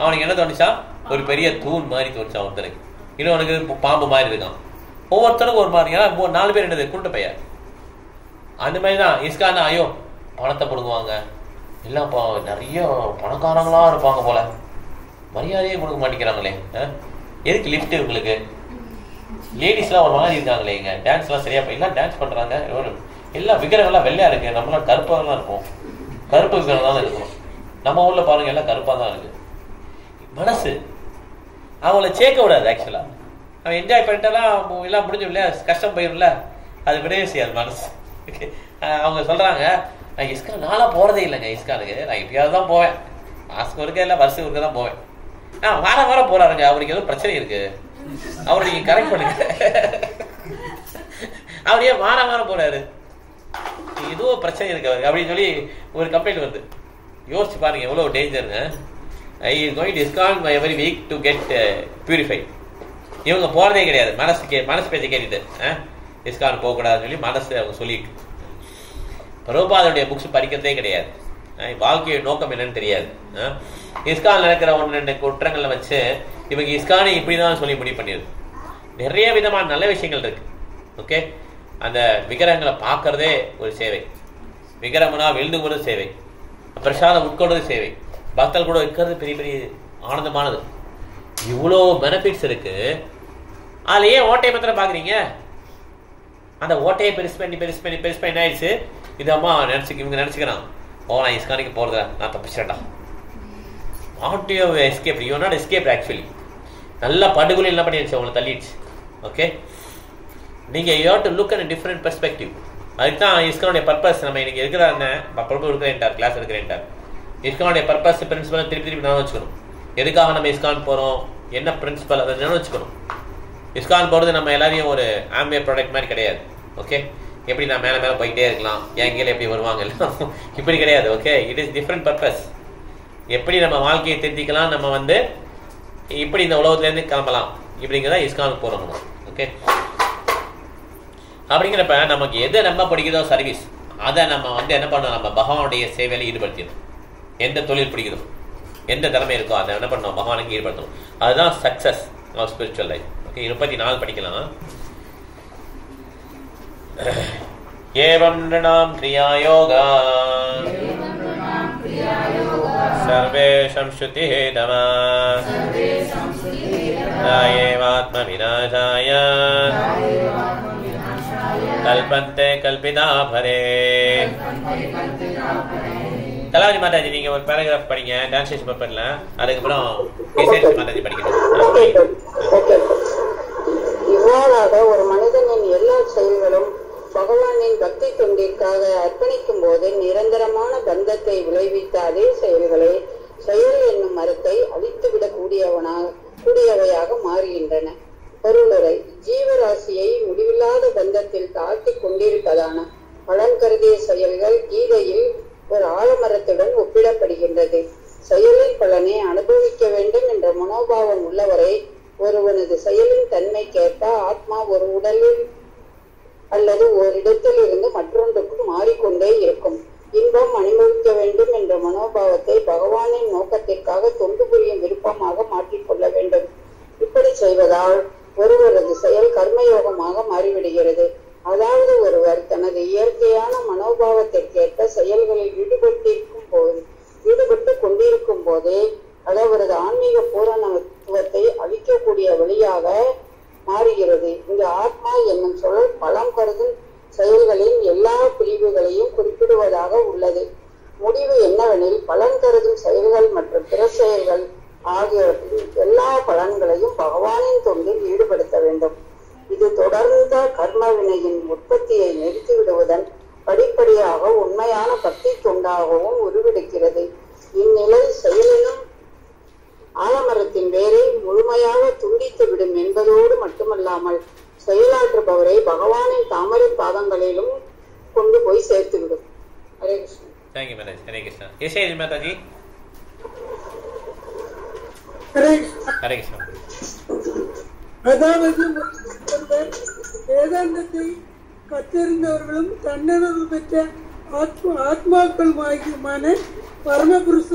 அவனுக்கு என்ன தோணுச்சா, ஒரு பெரிய தூண் மாதிரி தோணுச்சான் ஒருத்தருக்கு. இன்னொருக்கு பாம்பு மாதிரி இருக்கான். ஒவ்வொருத்தருக்கும் ஒரு மாதிரி, ஏன்னா 4 பேர் என்னது குருட்டு பைய. அந்த மாதிரி தான் இஸ்கான். ஐயோ பணத்தை கொடுக்குவாங்க, எல்லாம் நிறைய பணக்காரங்களா இருப்பாங்க போல, மரியாதையே கொடுக்க மாட்டேங்கிறாங்களே, எதுக்கு லிஃப்ட் உங்களுக்கு, லேடிஸ்லாம் ஒரு மாதிரி இருக்காங்களே, இங்க டான்ஸ்லாம் சரியா எல்லாம் டான்ஸ் பண்றாங்க, எல்லாம் விக்கிரகம்லாம் வெள்ளையா இருக்கு, நம்மளாம் கருப்பாக இருக்கும், கருப்பு விக்கிரம் தான் இருக்கும். நம்ம ஊர்ல பாருங்க எல்லாம் கருப்பா தான் இருக்கு. மனசு அவங்கள சேர்க்க விடாது. ஆக்சுவலா அவன் என்ஜாய் பண்ணிட்டாலாம் எல்லாம் முடிஞ்சு இல்லையா, கஷ்டம் போயிரும்ல, அது விடவே செய்யாது மனசு. அவங்க சொல்றாங்க, நான் இஸ்கான் நாளா போறதே இல்லைங்க, இஸ்கானுக்கு நான் எப்பயாவது தான் போவேன், மாசம் ஒருக்க இல்லை வருஷம் ஒருக்க தான் போவேன். வாரம் போறாருங்க, அவருக்கு ஏதோ பிரச்சனை இருக்கு, அவரு நீங்க கரெக்ட் பண்ணுங்க. அவரையே வாரம் போறாரு, ஏதோ பிரச்சனை இருக்கு அவருக்கு அப்படின்னு சொல்லி ஒரு கம்ப்ளைண்ட் வருது. யோசிச்சு பாருங்க எவ்வளவு டேஞ்சருங்க. I is going to ISKCON every week to get purify. இவங்க போறதே கிடையாது, மனசு பேச்சை கேட்டுட்டு இஸ்கான் போகக்கூடாதுன்னு சொல்லி மனசு அவங்க சொல்லிட்டு. பிரபுபாதருடைய புக்ஸ் படிக்கிறதே கிடையாது, வாழ்க்கைய நோக்கம் என்னன்னு தெரியாது. இஸ்கான் நடக்கிற 1-2 குற்றங்களை வச்சு இவங்க இஸ்கானை இப்படிதான் சொல்லி முடிவு பண்ணிடுது. நிறைய விதமான நல்ல விஷயங்கள் இருக்கு. ஓகே, அந்த விக்கிரகங்களை பார்க்கறதே ஒரு சேவை, விக்கிரகம்னா விழுந்து கூட சேவை, பிரசாதம் உட்கொள்றது சேவை, பக்தர்கள் கூட இருக்கிறது பெரிய பெரிய ஆனந்தமானது. இவ்வளோ பெனிஃபிட்ஸ் இருக்கு. அதுல ஏன் ஓட்டையை மாத்திரம் பாக்குறீங்க? அந்த ஓட்டையை பெருசு பண்ணி என்ன ஆயிடுச்சு, இது அம்மா இவங்க நினைச்சுக்கிறான், ஓ நான் இஸ்கானுக்கு போறத நான் தப்பிச்சிட்டா. Not you escape, you not escape. Actually நல்லா படுகொலை என்ன பண்ணிடுச்சு, உங்களை தள்ளிடுச்சு. ஓகே, நீங்க you have to look at different perspective. அதுக்கு தான் இஸ்கானுடைய பர்பஸ். நம்ம இன்னைக்கு இருக்கிறாங்க பிரபு இருக்கிறேன்டார், கிளாஸ் இருக்கிறேன்டார். இஸ்கானுடைய பர்பஸ் பிரின்சிபல் திருப்பி நான் வச்சுக்கணும். எதுக்காக நம்ம இஸ்கான் போறோம், என்ன பிரின்சிபல், அதை நினைச்சுக்கணும். இஸ்கான் போறது நம்ம எல்லாரையும் ஒரு ஆம்பியர் ப்ராடக்ட் மாதிரி கிடையாது. ஓகே, எப்படி நான் மேல போய்கிட்டே இருக்கலாம், என் கீழே எப்படி வருவாங்க எல்லாம் இப்படி கிடையாது. Okay, it is different purpose. எப்படி நம்ம வாழ்க்கையை திருத்திக்கலாம், நம்ம வந்து இப்படி இந்த உலகத்துல இருந்து கிளம்பலாம், இப்படிங்கிறதா இஸ்கானுக்கு போறோம். ஓகே, அப்படிங்கிறப்ப நமக்கு எதை நம்ம பிடிக்குதோ சர்வீஸ், அதை நம்ம வந்து என்ன பண்ணணும், நம்ம பகவானுடைய சேவையில ஈடுபடுத்திடணும். எந்த தொழில் பிடிக்குதோ, எந்த திறமை இருக்கோ அதை என்ன பண்ணணும், பகவானுக்கு ஈடுபடுத்தணும். அதுதான் success of spiritual life. Okay, 34 படிக்கலாம். ஏவம் நிருணாம் கிரியா யோகா சர்வேஷம் ஸ்ருதி ஹேதவா நாயேவாத்ம விநாசாய கல்பந்தே கல்பிதா பரே. கலாவதி மாதாஜி நீங்க ஒரு பேராகிராஃப் படிங்க டிரான்ஸ்லேஷன் பேப்பர்ல, அதுக்கப்புறம் மாதாஜி படிக்கணும். இவ்வாறாக ஒரு மனிதனின் எல்லா செயல்களும் பகவானின் பக்தி தொண்டிற்காக அர்ப்பணிக்கும் போது நிரந்தரமான பந்தத்தை விளைவித்த அதே செயல்களை செயல் என்னும் மரத்தை அழித்துவிடக் கூடியவையாக மாறுகின்றன. பொருளுரை: ஜீவராசியை முடிவில்லாத பந்தத்தில் தாழ்த்தி கொண்டிருப்பதான பலன் கருதிய செயல்கள் கீதையில் ஒரு ஆலமரத்துடன் ஒப்பிடப்படுகின்றது. செயலின் பலனை அனுபவிக்க வேண்டும் என்ற மனோபாவம் உள்ளவரை ஒருவனது செயலின் தன்மைக்கேற்ப ஆத்மா ஒரு உடலில் அல்லது ஓரிடத்தில் இருந்து மற்றொன்றுக்கு மாறிக்கொண்டே இருக்கும். இன்பம் அனுபவிக்க வேண்டும் என்ற மனோபாவத்தை பகவானின் நோக்கத்திற்காக தொண்டு புரியும் விருப்பமாக மாற்றிக்கொள்ள வேண்டும். இப்படி செய்வதால் ஒருவரது செயல் கர்மயோகம் காரணமாக மாறிவிடுகிறது. அதாவது ஒருவர் தனது இயற்கையான மனோபாவத்திற்கேற்ப செயல்களில் ஈடுபட்டு கொண்டிருக்கும் போதே அது அவரது ஆன்மீக பூரணத்துவத்தை அளிக்கக்கூடிய வழியாக மாறுகிறது. இங்கு ஆத்மா என்னும் சொல் பலம் கருதும் செயல்களின் எல்லா பிரிவுகளையும் குறிப்பிடுவதாக உள்ளது. முடிவு என்னவெனில், பலன் கருதும் செயல்கள் மற்றும் பிற செயல்கள் ஆகியவற்றின் எல்லா பலன்களையும் பகவானின் தொண்டில் ஈடுபடுத்த வேண்டும். இது தொடர்ந்த கர்ம வினையின் உற்பத்தியை நிறுத்திவிடுவதன் படிப்படியாக உண்மையான பக்தி தொண்டாகவும் உருவெடுக்கிறது. இந்நிலை செயலிலும் ஆலமரத்தின் வேரை முழுமையாக துண்டித்துவிடும் என்பதோடு மட்டுமல்லாமல் செயலாற்றுபவரை பகவானின் தாமரை பாதங்களிலும் கொண்டு போய் சேர்த்துவிடும். ஹரே கிருஷ்ணா. தேங்க்யூ மேரேஜ். ஹரே கிருஷ்ணா. ஏசே மாதாஜி. ஹரே கிருஷ்ணா. அதாவது வேதாந்தத்தை கற்றறிந்தவர்களும் தன்னுணர்வு பெற்ற ஆத்மாக்களுமாகியுமான பரமபுருஷ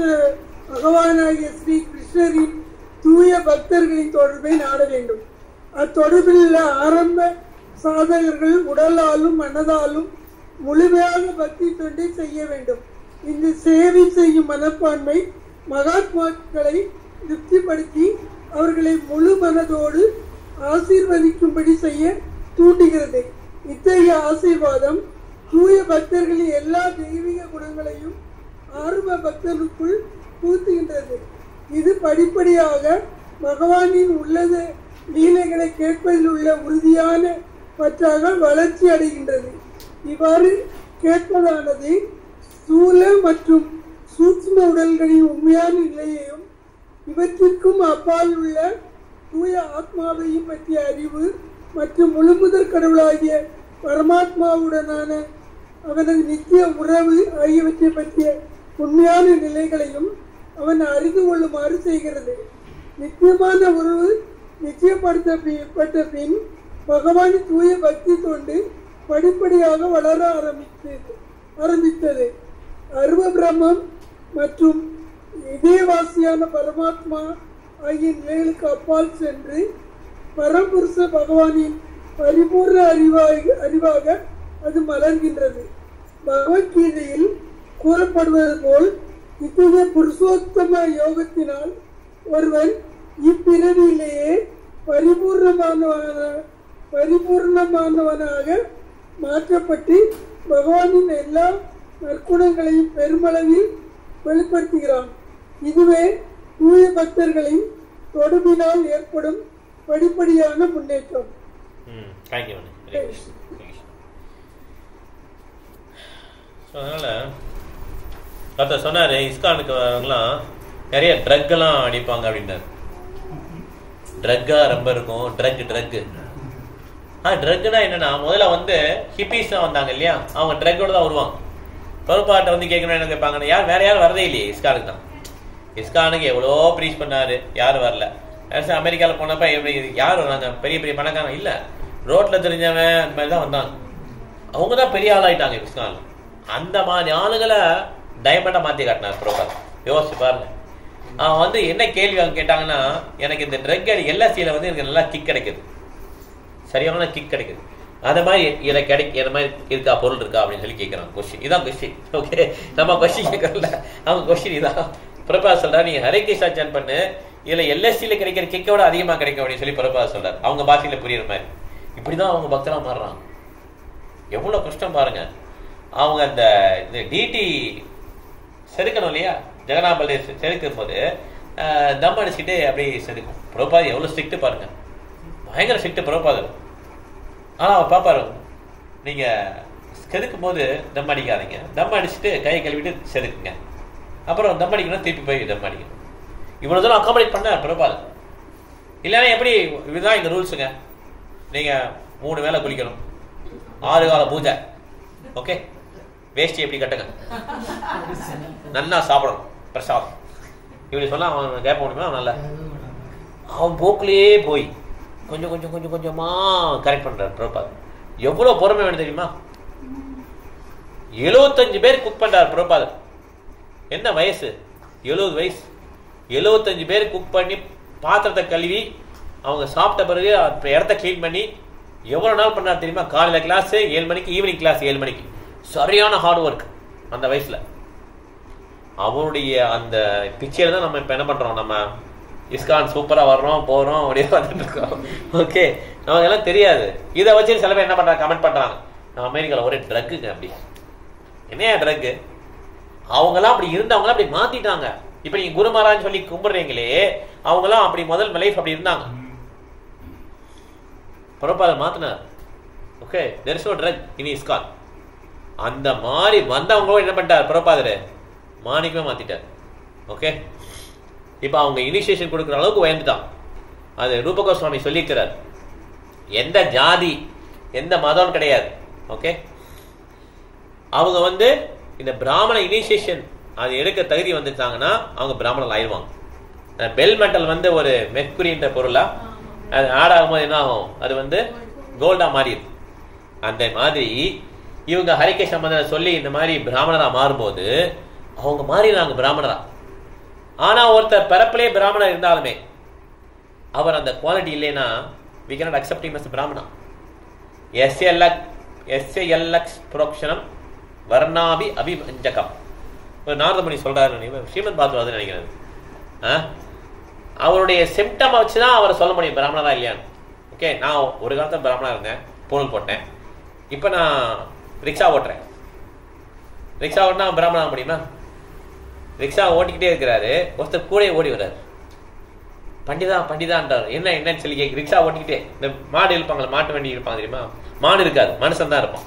பகவானாகிய ஸ்ரீ கிருஷ்ணரின் தூய பக்தர்களின் தொடர்பை நாட வேண்டும். அத்தொடர்பில் உள்ள ஆரம்ப சாதகர்கள் உடலாலும் மனதாலும் முழுமையாக பக்தி தொண்டை செய்ய வேண்டும். இந்த சேவை செய்யும் மனப்பான்மை மகாத்மாக்களை திருப்திப்படுத்தி அவர்களை முழு மனதோடு ஆசீர்வதிக்கும்படி செய்ய தூண்டுகிறது. இத்தகைய ஆசீர்வாதம் தூய பக்தர்களின் எல்லா தெய்வீக குணங்களையும் ஆர்வ பக்தர்களுக்குள் பூத்துகின்றது. இது படிப்படியாக பகவானின் உள்ளத லீலைகளை கேட்பதில் உள்ள உறுதியான பற்றாக வளர்ச்சி அடைகின்றது. இவ்வாறு கேட்பதானது ஸ்தூல மற்றும் சூக்ஷ்ம உடல்களின் உண்மையான நிலையையும் இவற்றிற்கும் அப்பால் உள்ள தூய ஆத்மாவையும் பற்றிய அறிவு மற்றும் முழுமுதற் கடவுளாகிய பரமாத்மாவுடனான அவனது நித்திய உறவு ஆகியவற்றை பற்றிய உண்மையான நிலைகளையும் அவன் அறிந்து கொள்ளுமாறு செய்கிறது. நித்தியமான உறவு நிச்சயப்படுத்தப்பட்ட பின் பகவான் தூய பக்தி தொண்டு படிப்படியாக வளர ஆரம்பித்தது. அருவ பிரம்மம் மற்றும் இதயவாசியான பரமாத்மா ஆகிய நிலைகளுக்கு அப்பால் சென்று பரம்புருஷ பகவானின் பரிபூர்ண அறிவாக அது மலர்கின்றது. பகவத்கீதையில் கூறப்படுவது போல் இத்தகைய புருஷோத்தம யோகத்தினால் ஒருவன் இப்பிறவியிலேயே பரிபூர்ணமானவனாக மாற்றப்பட்டு பகவானின் எல்லா நற்குணங்களையும் பெருமளவில் வெளிப்படுத்துகிறான். இதுவே தூய பக்தர்களின் தொடர்பினால் ஏற்படும் படிப்படியான முன்னேற்றம். அதனால ஒருத்தர் சொன்னாரு, இஸ்கானுக்கு வரவங்களாம் நிறைய ட்ரக் எல்லாம் அடிப்பாங்க அப்படின்னாரு. ட்ரக்கா ரொம்ப இருக்கும். ட்ரக்னா என்னன்னா, முதல்ல வந்து ஹிப்பீஸ் வந்தாங்க இல்லையா, அவங்க ட்ரக்கோட தான் வருவாங்க. பொறுப்பாட்ட வந்து கேட்கணும் என்ன கேட்பாங்க, வேற யாரும் வரதே இல்லையே இஸ்கானுக்கு தான். இஸ்கானுக்கு எவ்வளோ ப்ரீச் பண்ணாரு, யாரும் வரல. அமெரிக்காவில் போனப்ப எப்படி யார் வராங்க, பெரிய பெரிய பணக்காரன் இல்லை, ரோட்ல தெரிஞ்சவன் அந்த மாதிரி தான் வந்தாங்க. அவங்க தான் பெரிய ஆளாயிட்டாங்க இஸ்கான். அந்த மாதிரி ஆளுகளை டைமண்டா மாத்தி காட்டினார் பிரபாத். யோசிச்சு பாருங்க. அவன் வந்து என்ன கேள்வி அவங்க கேட்டாங்கன்னா, எனக்கு இந்த ட்ரக் அடி எல்எஸ்சியில வந்து எனக்கு நல்லா கிக் கிடைக்குது, சரியான கிக் கிடைக்குது, அந்த மாதிரி எனக்கு இந்த மாதிரி இருக்கா, பொருள் இருக்கா அப்படின்னு சொல்லி கேட்கறான். கொஸ்டின் இதான் கொஸ்டின். ஓகே, நம்ம கொஸ்டின் கேட்கறல, அவங்க கொஸ்டின் இதான். பிரபாத் சொல்றா, நீ ஹரே கிருஷ்ணா சான் பண்ணு, இதுல எல்எஸ்சியில கிடைக்கிற கிக்கை விட அதிகமா கிடைக்கும் அப்படின்னு சொல்லி பிரபாத் சொல்றாரு. அவங்க பாஷையில புரியுற மாதிரி. இப்படிதான் அவங்க பக்தரா மாறுறாங்க. எவ்வளவு கஷ்டம் பாருங்க. அவங்க அந்த டிடி செதுக்கணும் இல்லையா, ஜெகநாபல் செதுக்கும் போது தம் அடிச்சுட்டு அப்படி செதுக்கும். பிரபாத் எவ்வளவு ஸ்ட்ரிக்ட் பாருங்க, பயங்கர ஸ்ட்ரிக்ட் பிரபாத். ஆனா அவர் பாப்பாரு, நீங்க செதுக்கும் போது தம் அடிக்காதீங்க, தம் அடிச்சுட்டு கையை கழுவிட்டு செதுக்குங்க, அப்புறம் தம் அடிக்கணும், திருப்பி போய் தம் அடிக்கணும். இவ்வளவு தூரம் அக்காமடேட் பண்ண பிரபாத். இல்லைன்னா எப்படி, இதுதான் இந்த ரூல்ஸுங்க. நீங்க 3 வேளை குளிக்கணும், 6 கால பூஜை, ஓகே, வேஷ்டி எப்படி கட்டுங்க, நல்லா சாப்பிடணும், பிரசாதம், இப்படி சொன்னா அவன் கேட்க முடியுமா? அவனால அவன் போக்குலயே போய் கொஞ்சம் கொஞ்சம் கொஞ்சம் கொஞ்சமா கரெக்ட் பண்றாரு பிரபாத். எவ்வளவு பொறுமை வேணும் தெரியுமா? 75 பேர் குக் பண்றாரு பிரபாத். என்ன வயசு? 70 வயசு. 75 பேர் குக் பண்ணி பாத்திரத்தை கழுவி அவங்க சாப்பிட்ட பிறகு இடத்த கிளீன் பண்ணி எவ்வளவு நாள் பண்ணார் தெரியுமா? காலையில கிளாஸ் 7 மணிக்கு, ஈவினிங் கிளாஸ் 7 மணிக்கு. சரியான ஹார்ட் ஒர்க் அந்த வயசுல. அவருடைய அந்த பிக்சர் தான் நம்ம இப்ப என்ன பண்றோம், நம்ம இஸ்கான் சூப்பரா வர்றோம் போறோம் அப்படியே வந்துட்டு இருக்கோம். ஓகே, நமக்கு எல்லாம் தெரியாது. இதை வச்சு சில பேர் என்ன பண்றாங்க, கமெண்ட் பண்றாங்க, அமெரிக்கால ஒரே ட்ரக்குங்க. அப்படி என்னையா ட்ரக்கு? அவங்கெல்லாம் அப்படி இருந்தவங்களாம் அப்படி மாத்திட்டாங்க. இப்ப நீங்க குருமாரான்னு சொல்லி கும்பிடுறீங்களே, அவங்கெல்லாம் அப்படி முதல் லைஃப் அப்படி இருந்தாங்க. பிரபாதர் மாத்தினார். Okay, there is no drug in ISKCON. அந்த மாதிரி வந்தவங்களும் என்ன பண்ணிட்டார் பிரபாதர், மாணிக்கமே மாத்திட்டார். ஓகே, இப்ப அவங்க இனிஷியேஷன் கொடுக்குற அளவுக்கு உயர்ந்துட்டான். அது ரூப கோஸ்வாமி சொல்லிக்கிறார், எந்த ஜாதி எந்த மதம் கிடையாது. ஓகே, அவங்க இந்த பிராமண இனிஷியேஷன் அது எடுக்க தகுதி வந்துட்டாங்கன்னா அவங்க பிராமணர்கள் ஆயிடுவாங்க. பெல் மெட்டல் ஒரு மெர்க்குரின்ற பொருளா அது ஆட் ஆகும்போது என்ன ஆகும், அது கோல்டா மாறிடுது. அந்த மாதிரி இவங்க ஹரிகே சம்பந்தம் சொல்லி இந்த மாதிரி பிராமணரா மாறும்போது அவங்க மாறிடுறாங்க பிராமணரா. ஆனா ஒருத்தர் பிறப்பிலே பிராமணர் இருந்தாலுமே அவர் அந்த குவாலிட்டி இல்லைன்னா we cannot accept him as a பிராமணா. எஸ்எல்எக்ஸ் புரோக்ஷனம் வர்ணாபி அபிமஞ்சகம். ஒரு நாரதமுனி சொல்றாரு, ஸ்ரீமத் பாத்வாதுன்னு நினைக்கிறேன். அவருடைய சிம்டம் வச்சுதான் அவரை சொல்ல முடியும் பிராமணரா இல்லையான்னு. ஓகே, நான் ஒரு காலத்துல பிராமணா இருந்தேன், பொருள் போட்டேன். இப்ப நான் ரிக்ஷா ஓட்டுறேன். ரிக்ஷா ஓட்டினா பிராமணா முடியுமா? ரிக்ஷா ஓட்டிக்கிட்டே இருக்கிறாரு, ஒருத்தர் கூட ஓடி வர்றாரு, பண்டிதான்றாரு. என்னன்னு சொல்லி கேட்க, ரிக்ஷா ஓட்டிக்கிட்டே இந்த மாடு இருப்பாங்களா, மாட்டு வண்டி இருப்பாங்க தெரியுமா, மாடு இருக்காது, மனுஷன் தான் இருப்பான்.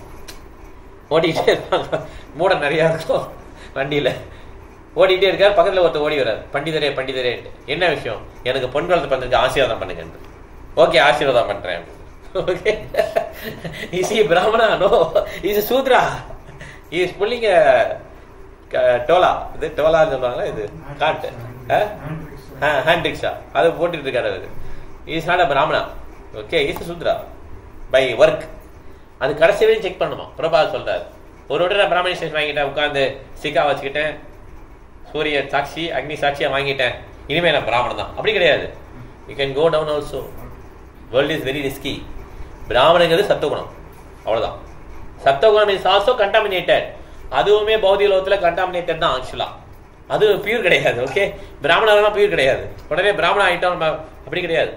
ஓட்டிக்கிட்டே இருப்பாங்க, மூட நிறைய இருக்கும் வண்டியில. ஓடிக்கிட்டே இருக்காரு, பக்கத்துல ஒருத்தர் ஓடி வர்றாரு, பண்டிதரே என்ன விஷயம், எனக்கு பொன் குழந்தை பிறந்ததுக்கு ஆசீர்வாதம் பண்ணுங்க. ஓகே, ஆசீர்வாதம் பண்றேன். Okay, is he Brahmana? No, is Shudra. Is pulling டோலா. இது டோலான்னு சொல்லுவாங்களா, இது காட்டு ஹேண்ட் ரிக்ஷா, அதை போட்டுட்டு இருக்காரு. அவரு is not a Brahmana. Okay, is Shudra by work. அது கடைசி வரையும் செக் பண்ணுமா பிரபாத் சொல்றாரு. ஒரு விட நான் பிராமணி ஸ்டேஷன் வாங்கிட்டேன், உட்காந்து சிக்கா வச்சுக்கிட்டேன், சூரிய சாட்சி அக்னி சாட்சியா வாங்கிட்டேன், இனிமே நான் பிராமணன் தான். அப்படி கிடையாது. You can go down also. World is very risky. பிராமணங்கிறது சத்துவகுணம், அவ்வளவுதான். சத்துவகுணம் இஸ் ஆல்சோ கண்டாமினேட்டட். அதுவுமே பௌதிக லோகத்துல கண்டாமினேட்டட் தான் ஆக்சுவலா. அது பியூர் கிடையாது. ஓகே, பிராமணர்லாம் பியூர் கிடையாது. உடனே பிராமணா ஆயிட்டோம் அப்படி கிடையாது.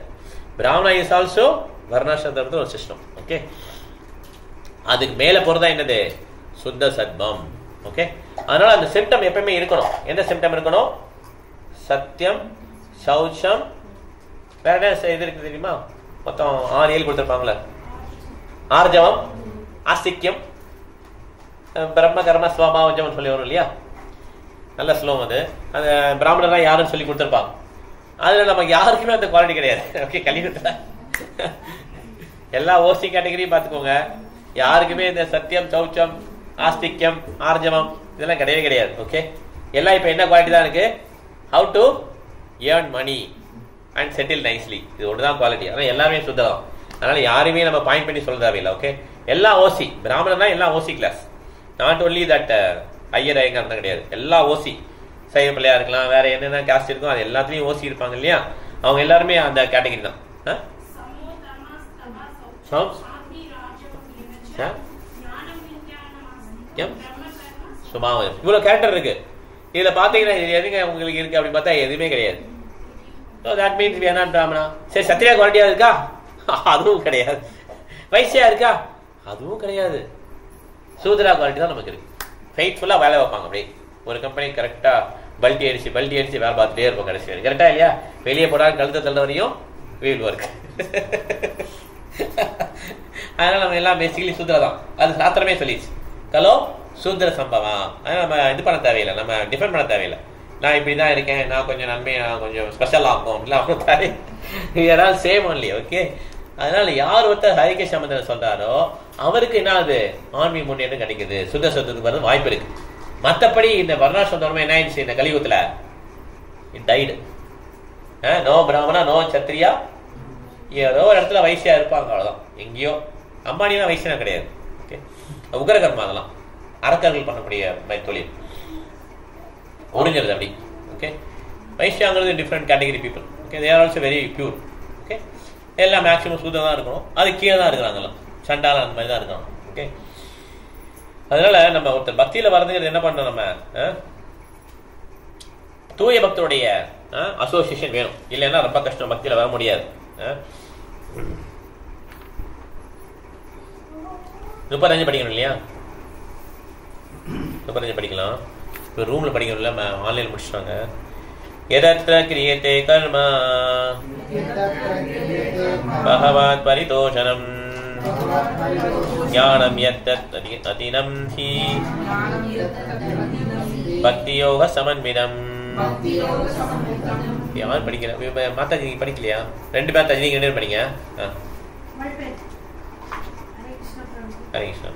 பிராமணா இஸ் ஆல்சோ வர்ணாசிரமத்துல ஒரு சிஸ்டம். ஓகே, அதுக்கு மேல போறதா என்னது, சுத்த சத்மம். ஓகே, அதனால அந்த சிம்டம் எப்பவுமே இருக்கணும். எந்த சிம்டம் இருக்கணும்? சத்தியம், சௌச்சம், வேற என்ன இது இருக்கு தெரியுமா? மொத்தம் 6 ஏழு கொடுத்திருப்பாங்களே. ஆர்ஜவம், ஆஸ்திக்யம், பிரம்ம கர்ம ஸ்வபாவஜம் சொல்லி வரும் இல்லையா, நல்ல ஸ்லோகம் அது. அந்த பிராமணர்லாம் யாருன்னு சொல்லி கொடுத்திருப்பாங்க. அதுல நமக்கு யாருக்குமே அந்த குவாலிட்டி கிடையாது. ஓகே, கலியுகத்துல எல்லா ஓசி கேட்டகரியும் பார்த்துக்கோங்க, யாருக்குமே இந்த சத்தியம், சௌச்சம், ஆஸ்திக்யம், ஆர்ஜவம் இதெல்லாம் கிடையவே கிடையாது. ஓகே, எல்லாம் இப்ப என்ன குவாலிட்டி தான் இருக்கு, how to earn money and settle nicely. இது ஒன்றுதான் குவாலிட்டி. ஆனால் எல்லாமே சுத்தலாம். அதனால யாருமே நம்ம பாயிண்ட் பண்ணி சொல்ல தேவையில்லை. ஓகே, எல்லாம் ஓசி. பிராமணர்னா எல்லாம் OC class. Not only that Iyer Iyengar தான் கிடையாது, எல்லா ஓசி. சைவ பிள்ளையா இருக்கலாம், வேற என்னென்ன காஸ்ட் இருக்கும், அது எல்லாத்துலயும் ஓசி இருப்பாங்க இல்லையா, அவங்க எல்லாருமே அந்த கேட்டகரி தான். இவ்வளவு கேரக்டர் இருக்கு இதுல பாத்தீங்கன்னா, எதுங்க உங்களுக்கு இருக்கு அப்படின்னு பார்த்தா எதுவுமே கிடையாது. So that means we are not Brahmana. சரி, சத்திரியா குவாலிட்டியா இருக்கா? அதுவும் கிடையாது. வைசியா இருக்கா? அதுவும் கிடையாது. சூத்ரா குவாலிட்டி தான் நமக்கு இருக்கு. ஃபெய்த்ஃபுல்லா வேலை வைப்பாங்க. அப்படியே ஒரு கம்பெனி கரெக்டா பல்டி அடிச்சு வேலை பார்த்துட்டே இருப்போம் கடைசி வரை. கரெக்டா இல்லையா? வெளியே போடாது கழுத்த தள்ள வரையும் வீல் ஒர்க். அதனால நம்ம எல்லாம் பேசிக்கலி சூத்ரா தான். அது சாத்திரமே சொல்லிச்சு, கலோ சூத்ர சம்பவம். அதனால நம்ம இது பண்ண தேவையில்லை, நம்ம டிஃபெண்ட் பண்ண தேவையில்லை. நான் இப்படிதான் இருக்கேன், நான் கொஞ்சம் நன்மையை நான் கொஞ்சம் ஸ்பெஷல் ஆகும் அப்படிலாம் சேம் ஒன்லி. ஓகே, அதனால யார் ஒருத்தர் ஹரிகே சம்பந்தம் சொல்றாரோ அவருக்கு என்ன ஆகுது, ஆன்மீக முன்னேற்றம் கிடைக்குது, சுத்த சொத்துக்கு வரது வாய்ப்பு இருக்கு. மற்றபடி இந்த வர்ணாசிரமம் என்ன ஆயிடுச்சு இந்த கலியுகத்துல, டைடு. நோ பிராமணா, நோ சத்திரியா, ஏதோ ஒரு இடத்துல வைசியா இருப்பாங்க, அவ்வளவுதான். எங்கேயோ அம்பானிலாம் வைசியா கிடையாது. ஓகே, உக்ரகர்மா அதெல்லாம் அரக்கர்கள் பண்ணக்கூடிய தொழில் ஒரிஜினல் அப்படி. ஓகே, வைசியாங்கிறது different category people. Okay, they are also very pure. Okay, எல்லாம் மேக்ஸிமம் சூதம் தான் இருக்கணும், அது கீழே தான் இருக்கிறாங்கலாம், சண்டால அந்த மாதிரி தான் இருக்காங்க. ஓகே, அதனால நம்ம ஒருத்தர் பக்தியில வரதுங்கிறது என்ன பண்றோம், நம்ம தூய பக்தருடைய அசோசியேஷன் வேணும், இல்லைன்னா ரொம்ப கஷ்டம், பக்தியில வர முடியாது. 35 படிக்கணும் இல்லையா? 35 படிக்கலாம். இப்போ ரூம்ல படிக்கணும் இல்லை, ஆன்லைன் முடிச்சுட்டாங்க. எதத்ர கிரியதே கர்மா பகவத் பரிதோஷனம் ஞானம் யத்தத் அதினம் ஹி பக்தி யோக சமன்விதம். யார் படிக்கிற? மாதாஜி படிக்கலையா? 2 பேர் தஜி, நீங்க 2 பேர் படிங்க. ஹரே கிருஷ்ணா.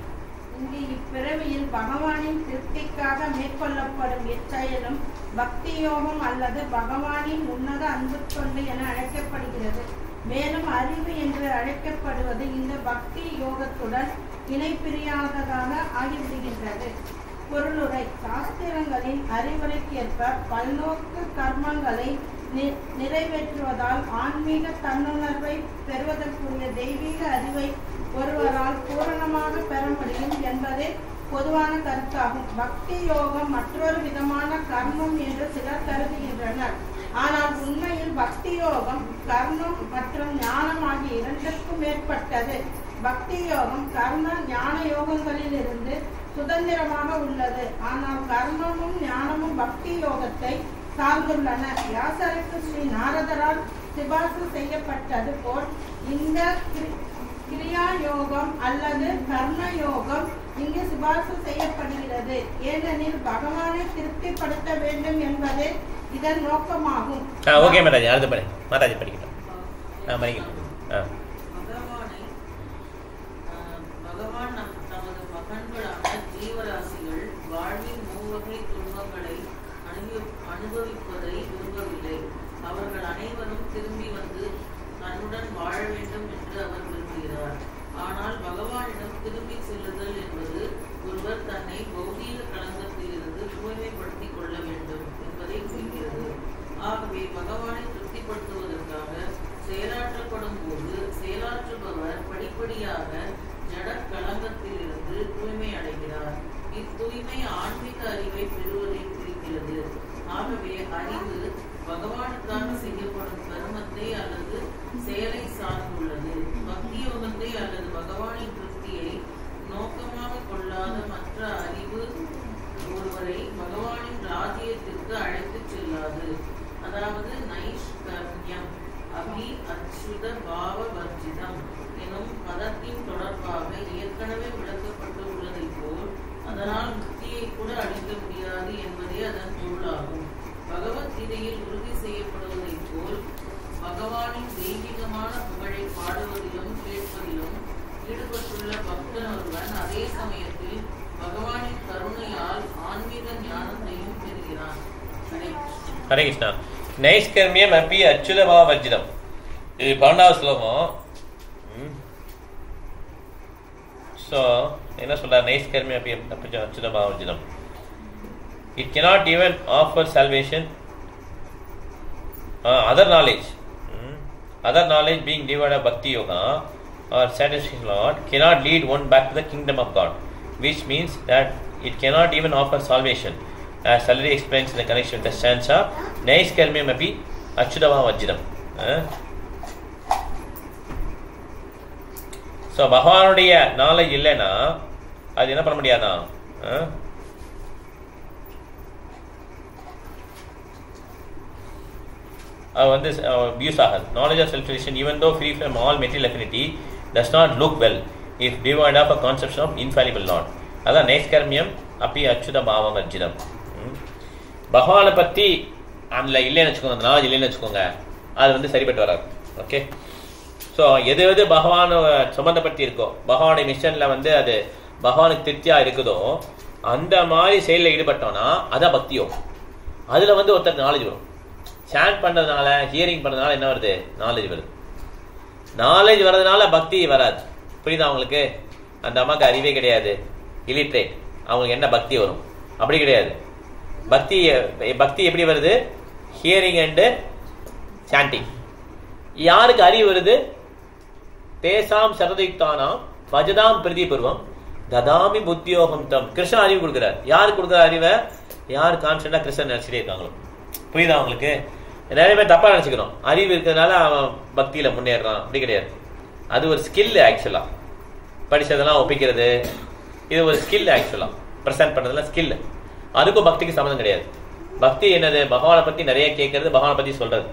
இங்கு இப்பிறவியில் பகவானின் திருப்திக்காக மேற்கொள்ளப்படும் இச்செயலும் பக்தி யோகம் அல்லது பகவானின் உன்னத அன்பு தொண்டு என அழைக்கப்படுகிறது. மேலும் அறிவு என்று அழைக்கப்படுவது இந்த பக்தி யோகத்துடன் இணை பிரியாததாக ஆகிவிடுகின்றது. பொருளுரை: சாஸ்திரங்களின் அறிவுரைக்கேற்ப பல்நோக்கு கர்மங்களை நிறைவேற்றுவதால் ஆன்மீக தன்னுணர்வை பெறுவதற்குரிய தெய்வீக அறிவை ஒருவரால் பூரணமாக பெற முடியும் என்பதே பொதுவான கருத்தாகும். பக்தி யோகம் மற்றொரு விதமான கர்மம் என்று சிலர் கருதுகின்றனர். ஆனால் உண்மையில் பக்தி யோகம் கர்மம் மற்றும் ஞானம் ஆகிய 2க்கும் மேற்பட்டது. பக்தி யோகம் கர்ம ஞான யோகங்களில் இருந்து சுதந்திரமாக உள்ளது. ஆனால் கர்மமும் ஞானமும் பக்தி யோகத்தை சார்ந்துள்ளன. வியாசருக்கு ஸ்ரீ நாரதரால் சிபாசு செய்யப்பட்டது போல் இந்த கிரியா யோகம் அல்லது கர்ம யோகம் இங்கு சிபாசு செய்யப்படுகிறது. ஏனெனில் பகவானை திருப்திப்படுத்த வேண்டும் என்பதே இதன் நோக்கமாகும். ஓகே மாதாஜி, அடுத்து படி. மாதாஜி படிக்கட்டும். பகவான் தமது மகன்களான ஜீவராசிகள் வாழ்வின் 3 வகை துன்பங்களை அனுபவிப்பதை விரும்பவில்லை. அவர்கள் அனைவரும் திரும்பி வந்து தன்னுடன் வாழ வேண்டும் என்று அவர் விரும்புகிறார். ஆனால் பகவானிடம் திரும்பி செல்லுதல் என்பது ஒருவர் தன்னை பௌதீக களங்கத்திலிருந்து தூய்மைப்படுத்திக் கொள்ள வேண்டும் என்பதை குறிக்கிறது. ஆகவே பகவானை திருப்திப்படுத்துவதற்காக செயலாற்றப்படும் போது செயலாற்றுபவர் படிப்படியாக ஜட களங்கத்திலிருந்து தூய்மை அடைகிறார். இத்தூய்மை ஆன்மீக அறிவை பெறுவதை குறிக்கிறது. ஆகவே அறிவு பகவானுக்காக செய்யப்படும் கர்மத்தை அல்லது செயலை சார்ந்துள்ளது. பக்தி யோகத்தை அல்லது பகவானின் திருப்தியை நோக்கமாக கொள்ளாத மற்ற அறிவு ஒருவரை பகவானின் ராஜ்யத்திற்கு அழைத்துச் செல்லாது. அதாவது நைஷ்கர்மியம் அபி அச்சுத பாவ வர்ஜிதம் எனும் பதத்தின் தொடர்பாக ஏற்கனவே விளக்கப்பட்டு உள்ளதை போல் அதனால் முக்தியை கூட அளிக்க முடியாது என்பதே அதன் பொருளாகும். பகவத்கீதையில் உறுதி செய்யப்படுவதை போல் பகவானின் தெய்வீகமான புகழை பாடுவதிலும் கேட்பதிலும் ஈடுபட்டுள்ள பக்தன் ஒருவன் அதே சமயத்தில் பகவானின் கருணையால் ஆன்மீக ஞானத்தையும் பெறுகிறான். ஹரே கிருஷ்ணா. நைஷ்கர்மியம் அப்பி அச்சுதபாவ வர்ஜிதம், இது 12வது ஸ்லோகம். ஸோ என்ன சொல்றார்? நைஷ்கர்மியம் அப்பி அச்சுதபாவ வர்ஜிதம். It cannot even offer salvation. Other knowledge being devoid of bhakti yoga or satisfaction Lord cannot lead one back to the kingdom of God, which means that it cannot even offer salvation, as already explained in the connection with the stanza Naiskharmyam api achyutava vajjidam. So பகவானுடைய knowledge இல்லைன்னா அது என்ன பண்ண முடியாதா? Abuse ஆகாது. Knowledge of self-realization, even though free from all material affinity, does not look well if devoid of a conception of infallible Lord. அதான் நைஷ்கர்மியம் அப்பி அச்சுத பாவம் வர்ஜிதம். பகவானை பற்றி அதில் இல்லைன்னு வச்சுக்கோங்க, அந்த நாலேஜ் இல்லைன்னு வச்சுக்கோங்க, அது சரிப்பட்டு வராது. ஓகே, ஸோ எது எது பகவானை சம்மந்தப்படுத்தி இருக்கோ, பகவானுடைய மிஷனில் அது பகவானுக்கு திருப்தியாக இருக்குதோ, அந்த மாதிரி செயலில் ஈடுபட்டோம்னா அதான் பக்தி யோகம். அதில் ஒருத்தருக்கு நாலேஜ் வரும். சாண்ட் பண்றதுனால, ஹியரிங் பண்றதுனால என்ன வருது? நாலேஜ் வருது. நாலேஜ் வர்றதுனால பக்தி வராது. புரியுதா அவங்களுக்கு? அந்த அம்மாக்கு அறிவே கிடையாது, இலிட்ரேட், அவங்களுக்கு என்ன பக்தி வரும்? அப்படி கிடையாது. பக்தி எப்படி வருது? Hearing and sanding. யாருக்கு அறிவு வருது? தேசாம் சரதயுக்தானாம் பஜதாம் பிரதிபூர்வம் ததாமி புத்தியோகம் தம். கிருஷ்ணன் அறிவு கொடுக்குறார். யாரு கொடுக்குற அறிவை? யார் கான்ஸ்டன்டா கிருஷ்ணன் நினைச்சிட்டே இருக்காங்களோ. புரியுதா உங்களுக்கு? நிறைய பேர் தப்பா நினைச்சுக்கிறோம், அறிவு இருக்கிறதுனால அவன் பக்தியில முன்னேறான். அப்படி கிடையாது. அது ஒரு ஸ்கில். ஆக்சுவலா படிச்சதெல்லாம் ஒப்பிக்கிறது இது ஒரு ஸ்கில். ஆக்சுவலா பிரசன்ட் பண்றதுல ஸ்கில். அதுக்கும் பக்திக்கு சம்மந்தம் கிடையாது. பக்தி என்னது? பகவானை பத்தி நிறைய கேட்கறது, பகவானை பத்தி சொல்றது,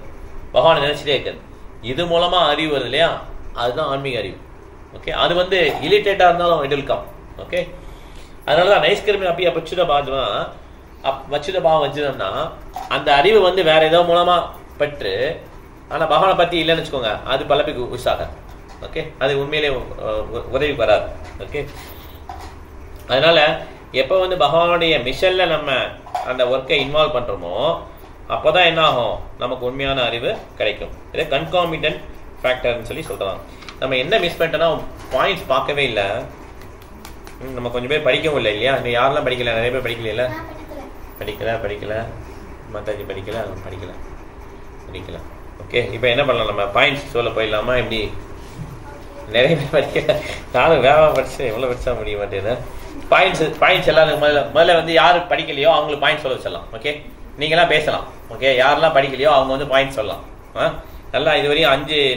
பகவானை நினைச்சிட்டே இருக்கிறது. இது மூலமா அறிவு வருது இல்லையா, அதுதான் ஆன்மீக அறிவு. ஓகே, அது வந்து இலிட்டேட்டா இருந்தாலும் இட் வில் கம். ஓகே, அதனாலதான் நைஷ்கர்மி அப்படி பச்சுத பாதுவா வச்சுத பாவம் வச்சுதோம்னா அந்த அறிவு வந்து வேற ஏதோ மூலமா பெற்று, ஆனா பகவானை பத்தி இல்லைன்னு வச்சுக்கோங்க, அது பல பேருக்கு உஷாக. ஓகே, அது உண்மையிலே உதவி வராது. ஓகே, அதனால எப்ப வந்து பகவானுடைய மிஷன்ல நம்ம அந்த ஒர்க்கை இன்வால்வ் பண்றோமோ அப்பதான் என்ன ஆகும், நமக்கு உண்மையான அறிவு கிடைக்கும். இதை கன்காமிட்டன்ட் ஃபேக்டர்னு சொல்லி சொல்றாங்க. நம்ம என்ன மிஸ் பண்ணிட்டோம்னா பாயிண்ட்ஸ் பார்க்கவே இல்லை. நம்ம கொஞ்சம் பேர் படிக்கவும் இல்லை இல்லையா? இன்னும் யாரெல்லாம் படிக்கல? நிறைய பேர் படிக்கல. படிக்கல மாதாஜி படிக்கல. ஓகே, இப்போ என்ன பண்ணலாம்? நம்ம பாயிண்ட்ஸ் சொல்ல போயிடலாமா? எப்படி? நிறைய பேர் படிக்கல. நானும் வேகமாக படிச்சேன், எவ்வளோ படிச்சா முடிய மாட்டேங்குது. பாயிண்ட்ஸ் எல்லாரும் முதல்ல வந்து யாரு படிக்கலையோ அவங்களுக்கு பாயிண்ட் சொல்ல வச்சிடலாம். ஓகே, நீங்களாம் பேசலாம். ஓகே, யாரெல்லாம் படிக்கலையோ அவங்க வந்து பாயிண்ட் சொல்லலாம். நல்லா இதுவரையும்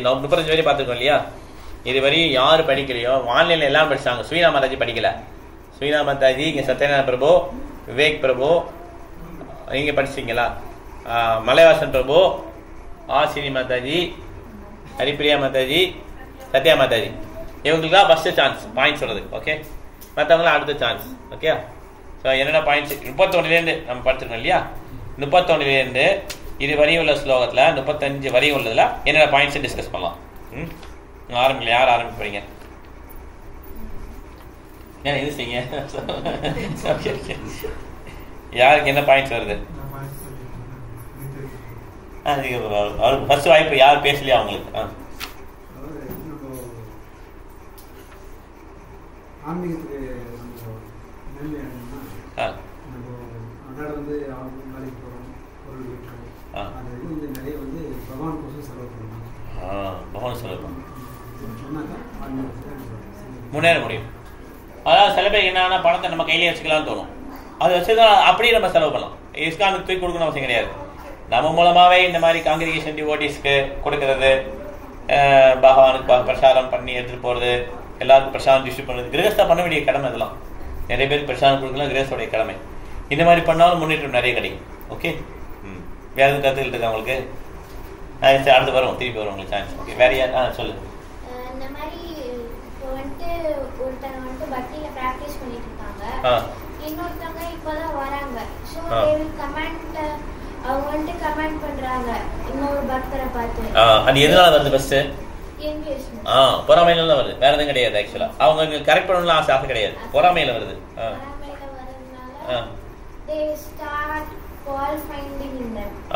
35 வரையும் பார்த்துருக்கோம் இல்லையா? இதுவரையும் யாரு படிக்கலையோ, ஆன்லைன்ல எல்லாம் படிச்சாங்க. ஸ்வீனா மாதாஜி படிக்கல. ஸ்வீனா மாதாஜி, இங்க சத்யநாராயண பிரபு, விவேக் பிரபு, நீங்க படிச்சீங்களா? மலைவாசன் பிரபு, ஆசினி மாதாஜி, ஹரிப்பிரியா மாதாஜி, சத்யா மாதாஜி, இவங்களுக்கு தான் ஃபர்ஸ்ட் சான்ஸ் பாயிண்ட் சொல்றது. ஓகே, மற்றவங்களாம் அடுத்த சான்ஸ். ஓகே, ஸோ என்னென்ன பாயிண்ட்ஸ் 31 நம்ம படிச்சிருக்கோம் இல்லையா? 31 இது வரையும் உள்ள ஸ்லோகத்துல 35 வரையும் உள்ளதுல என்னென்ன பாயிண்ட்ஸ் டிஸ்கஸ் பண்ணலாம். ஆரம்பிக்கல. யார் ஆரம்பிப்பீங்க? ஏன் இது செய்யுங்க. யாருக்கு என்ன பாயிண்ட்ஸ் வருது? ஃபர்ஸ்ட் வாய்ப்பு யார் பேசலையா அவங்களுக்கு? முன்னேற முடியும். அதாவது சில பேர் என்ன பணத்தை நம்ம கையிலே வச்சுக்கலாம்னு தோணும். அதை வச்சுதான் அப்படியே நம்ம செலவு பண்ணலாம். இஸ்கானுக்கு தூக்கி கொடுக்கணும் அவசியம் கிடையாது. நம்ம மூலமாவே இந்த மாதிரி காங்கிரிகேஷன் டிவோட்டிஸ்க்கு கொடுக்கறது, பகவானுக்கு பிரசாரம் பண்ணி எடுத்துட்டு போறது, எல்லாருக்கும் பிரசாதம் டிஸ்ட்ரிபியூட் பண்ணுறது, கிரகஸ்தா பண்ண வேண்டிய கடமை. இதெல்லாம் நிறைய பேர் பிரசாதம் கொடுக்கலாம், கிரகஸ்தோடைய கடமை. இந்த மாதிரி பண்ணாலும் முன்னேற்றம் நிறைய கிடைக்கும். ஓகே, வேற எதுவும் கருத்துக்கள் இருக்கு அவங்களுக்கு? அடுத்து வரும், திருப்பி வரும் உங்களுக்கு சான்ஸ். ஓகே, வேற யார்? சொல்லு. இந்த மாதிரி இப்போ வந்துட்டு ஒருத்தங்க வந்துட்டு பக்தியில பிராக்டிஸ் பண்ணிட்டு இருக்காங்க, இன்னொருத்தவங்க இப்பதான் வராங்க. ஸோ கமெண்ட் அவங்க வந்துட்டு கமெண்ட் பண்றாங்க இன்னொரு பக்தரை பார்த்து. அது எதனால வருது? ஃபர்ஸ்ட் பொறாமையில வருது, வேற எதுவும் கிடையாது. ஆக்சுவலா அவங்க கரெக்ட் பண்ணணும்னு ஆசை கிடையாது, பொறாமையில வருது.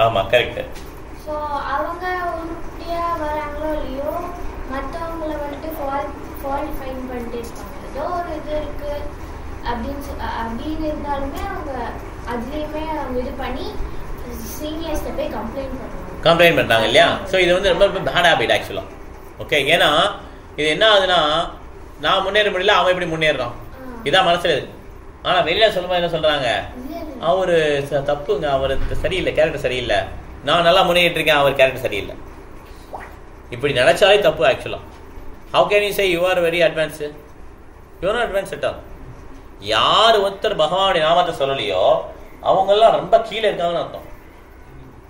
ஆமா, கரெக்ட். சோ அவங்க உருப்படியா வராங்களோ இல்லையோ, மத்தவங்கள வந்துட்டு ஃபால்ட் ஃபைண்ட் பண்ணிட்டு இருப்பாங்க. ஏதோ ஒரு இது இருக்கு அப்படின்னு இருந்தாலுமே அவங்க அதுலயுமே அவங்க இது பண்ணி சீனியர்ஸ்ட போய் கம்ப்ளைண்ட் பண்றாங்க இல்லையா? ஸோ இது வந்து ரொம்ப பேட் ஹேபிட் ஆக்சுவலா. ஓகே, ஏன்னா இது என்ன ஆகுதுன்னா, நான் முன்னேற முடியல, அவன் எப்படி முன்னேறான், இதான் மனசுல இருக்கு. ஆனா வெளியில சொல்லும்போது என்ன சொல்றாங்க, அவரு தப்புங்க, அவரு சரியில்லை, கேரக்டர் சரியில்லை, நான் நல்லா முன்னேறிட்டு இருக்கேன், அவர் கேரக்டர் சரியில்லை. இப்படி நினைச்சாலே தப்பு ஆக்சுவலா. How can you say you are very advanced? You are not advance at all. யார் ஒருத்தர் பகவானுடைய நாமத்தை சொல்லலையோ அவங்க எல்லாம் ரொம்ப கீழே இருக்காங்கன்னு அர்த்தம்.